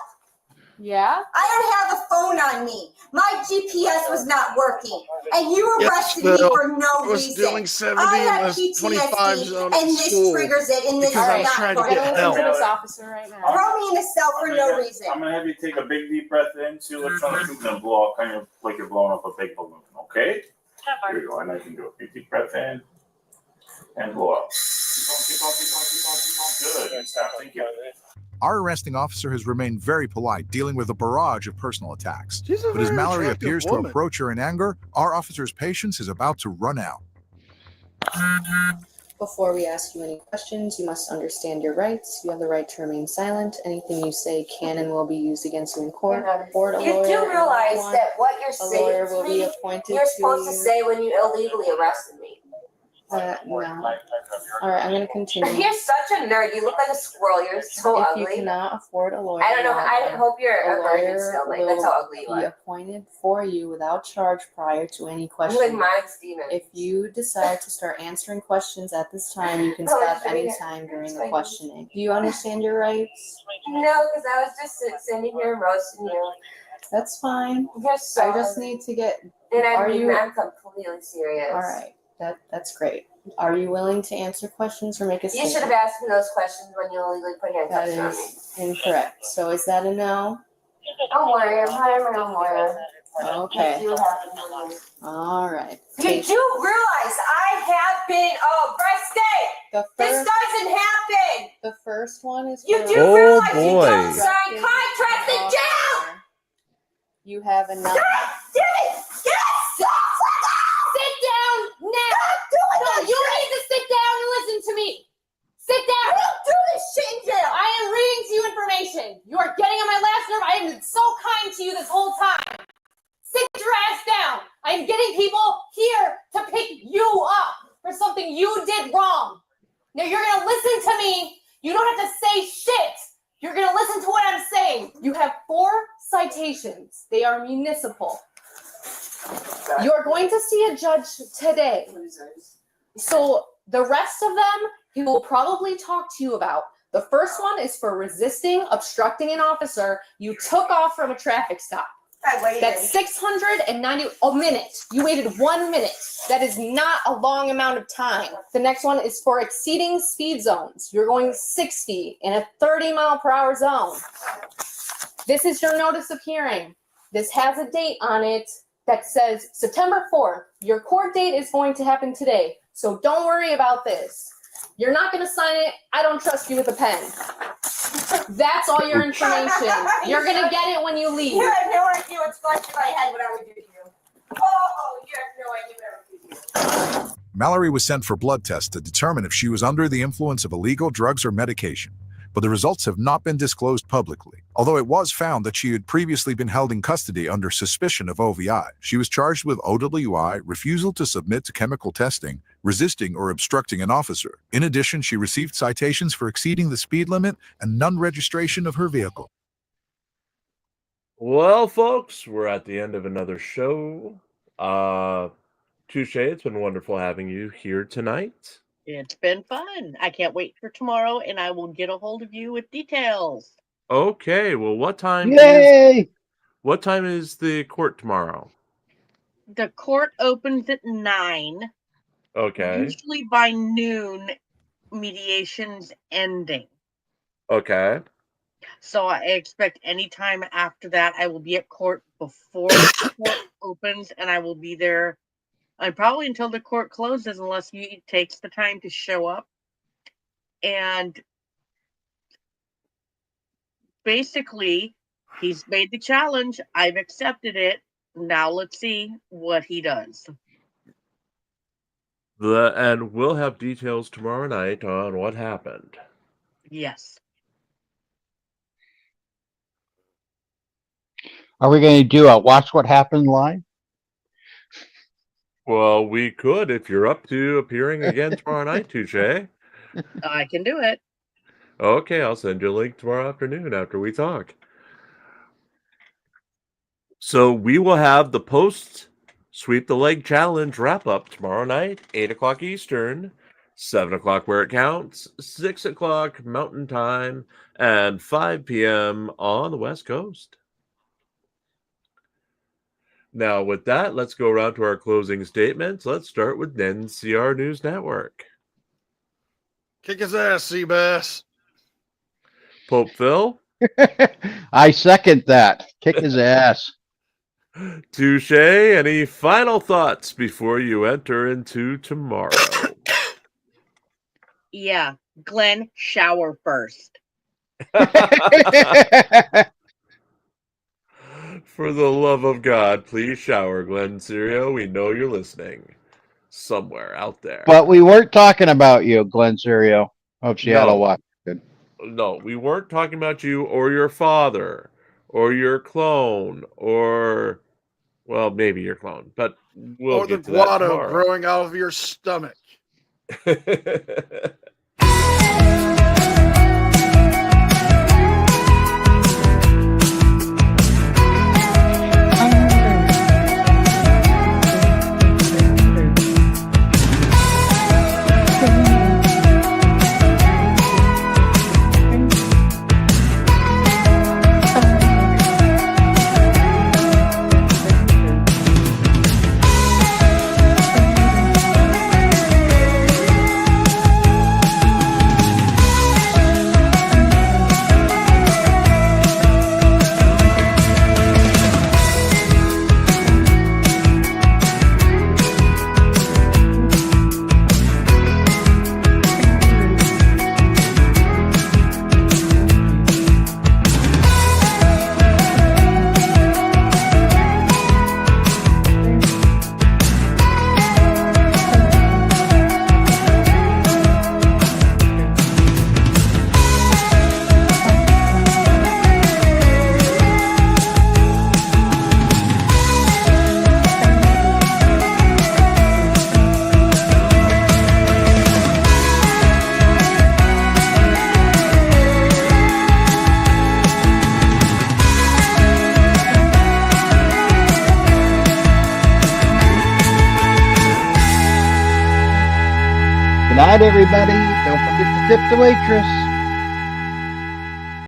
Speaker 10: Yeah?
Speaker 5: I don't have a phone on me. My GPS was not working. And you
Speaker 4: Yes,
Speaker 5: arrested me
Speaker 4: Bill.
Speaker 5: for no
Speaker 4: I was
Speaker 5: reason.
Speaker 4: doing 70
Speaker 5: I
Speaker 4: in
Speaker 5: have
Speaker 4: the 25
Speaker 5: PTSD,
Speaker 4: zone at
Speaker 5: and this
Speaker 4: school
Speaker 5: triggers it, and this
Speaker 4: because
Speaker 5: is
Speaker 4: I was
Speaker 5: not
Speaker 4: trying to
Speaker 5: fun.
Speaker 10: We're
Speaker 4: get
Speaker 10: gonna listen to
Speaker 4: help.
Speaker 10: this officer right now.
Speaker 5: Throw me in a cell for no reason.
Speaker 9: I'm gonna have you take a big deep breath in, see electronic and then blow out, kind of like you're blowing up a big balloon, okay? Here you go, and I can do a big deep breath in and blow out. Keep going, keep going, keep going, keep going, keep going. Good, and stop, thank you.
Speaker 8: Our arresting officer has remained very polite, dealing with a barrage of personal attacks.
Speaker 4: She's a
Speaker 8: But as
Speaker 4: very
Speaker 8: Mallory
Speaker 4: attractive
Speaker 8: appears to
Speaker 4: woman.
Speaker 8: approach her in anger, our officer's patience is about to run out.
Speaker 10: Before we ask you any questions, you must understand your rights. You have the right to remain silent. Anything you say can and will be used against you in court. Board a
Speaker 5: You
Speaker 10: lawyer.
Speaker 5: do realize
Speaker 10: One,
Speaker 5: that what you're
Speaker 10: a
Speaker 5: saying
Speaker 10: lawyer
Speaker 5: to
Speaker 10: will be
Speaker 5: me,
Speaker 10: appointed
Speaker 5: you're supposed to
Speaker 10: you.
Speaker 5: say when you illegally arrested me.
Speaker 10: No. All right, I'm going to continue.
Speaker 5: You're such a nerd. You look like a squirrel. You're so
Speaker 10: If
Speaker 5: ugly.
Speaker 10: you cannot afford a lawyer,
Speaker 5: I don't know. I hope you're
Speaker 10: a
Speaker 5: a virgin
Speaker 10: lawyer
Speaker 5: still. Like, that's how ugly you
Speaker 10: be
Speaker 5: are.
Speaker 10: appointed for you without charge prior to any
Speaker 5: You
Speaker 10: question.
Speaker 5: like Mike Stevens.
Speaker 10: If you decide to start answering questions at this time, you can
Speaker 5: Oh,
Speaker 10: stop
Speaker 5: it's doing
Speaker 10: anytime during the
Speaker 5: fine.
Speaker 10: questioning. Do you understand your rights?
Speaker 5: No, because I was just sitting here roasting you.
Speaker 10: That's fine.
Speaker 5: You're so
Speaker 10: I just need to get.
Speaker 5: And
Speaker 10: Are you?
Speaker 5: I'm completely serious.
Speaker 10: All right. That's great. Are you willing to answer questions or make a
Speaker 5: You
Speaker 10: statement?
Speaker 5: should have asked me those questions when you illegally put handcuffs
Speaker 10: That
Speaker 5: on me.
Speaker 10: is incorrect. So is that a no?
Speaker 5: Don't worry, I'm hiring my own lawyer.
Speaker 10: Okay.
Speaker 5: You do have to do.
Speaker 10: All right.
Speaker 5: You do realize I have been arrested.
Speaker 10: The
Speaker 5: This
Speaker 10: first,
Speaker 5: doesn't happen.
Speaker 10: the first one is.
Speaker 5: You
Speaker 10: for
Speaker 5: do
Speaker 1: Oh,
Speaker 5: realize you
Speaker 1: boy.
Speaker 5: don't sign contracts in jail.
Speaker 10: You have enough.
Speaker 5: God damn it! Yes! Sit down now. No, you need to sit down and listen to me. Sit down. I don't do this shit in jail.
Speaker 6: I am reading to you information. You are getting on my last nerve. I have been so kind to you this whole time. Sit your ass down. I am getting people here to pick you up for something you did wrong. Now you're going to listen to me. You don't have to say shit. You're going to listen to what I'm saying. You have 4 citations. They are municipal. You're going to see a judge today. So the rest of them, he will probably talk to you about. The first one is for resisting, obstructing an officer. You took off from a traffic stop. That's 690 a minute. You waited 1 minute. That is not a long amount of time. The next one is for exceeding speed zones. You're going 60 in a 30-mile-per-hour zone. This is your notice of hearing. This has a date on it that says September 4th. Your court date is going to happen today. So don't worry about this. You're not going to sign it. I don't trust you with a pen. That's all your information. You're going to get it when you leave.
Speaker 5: You have no idea what's going through my head what I would do to you. Oh, you have no idea what I would do to you.
Speaker 8: Mallory was sent for blood tests to determine if she was under the influence of illegal drugs or medication, but the results have not been disclosed publicly. Although it was found that she had previously been held in custody under suspicion of OVI, she was charged with OWI, refusal to submit to chemical testing, resisting or obstructing an officer. In addition, she received citations for exceeding the speed limit and non-registration of her vehicle.
Speaker 1: Well, folks, we're at the end of another show. Touche, it's been wonderful having you here tonight.
Speaker 3: It's been fun. I can't wait for tomorrow, and I will get a hold of you with details.
Speaker 1: Okay, well, what time
Speaker 2: Yay!
Speaker 1: is the court tomorrow?
Speaker 3: The court opens at 9.
Speaker 1: Okay.
Speaker 3: Usually by noon, mediation's ending.
Speaker 1: Okay.
Speaker 3: So I expect any time after that, I will be at court before the court opens, and I will be there probably until the court closes, unless he takes the time to show up. And basically, he's made the challenge. I've accepted it. Now let's see what he does.
Speaker 1: And we'll have details tomorrow night on what happened.
Speaker 3: Yes.
Speaker 2: Are we going to do a watch what happened live?
Speaker 1: Well, we could if you're up to appearing again tomorrow night, Touche.
Speaker 3: I can do it.
Speaker 1: Okay, I'll send you a link tomorrow afternoon after we talk. So we will have the post Sweep the Leg Challenge wrap up tomorrow night, 8 o'clock Eastern, 7 o'clock where it counts, 6 o'clock Mountain Time, and 5 p.m. on the West Coast. Now, with that, let's go around to our closing statements. Let's start with NCR News Network.
Speaker 4: Kick his ass, Seabass.
Speaker 1: Pope Phil.
Speaker 2: I second that. Kick his ass.
Speaker 1: Touche. Any final thoughts before you enter into tomorrow?
Speaker 3: Yeah, Glenn, shower first.
Speaker 1: For the love of God, please shower, Glenn Serio. We know you're listening somewhere out there.
Speaker 2: But we weren't talking about you, Glenn Serio of Seattle, Washington.
Speaker 1: No, we weren't talking about you or your father or your clone or, well, maybe your clone, but we'll
Speaker 4: or the
Speaker 1: get to that
Speaker 4: guado
Speaker 1: tomorrow.
Speaker 4: growing out of your stomach.
Speaker 2: Good night, everybody. Don't forget to tip the waitress.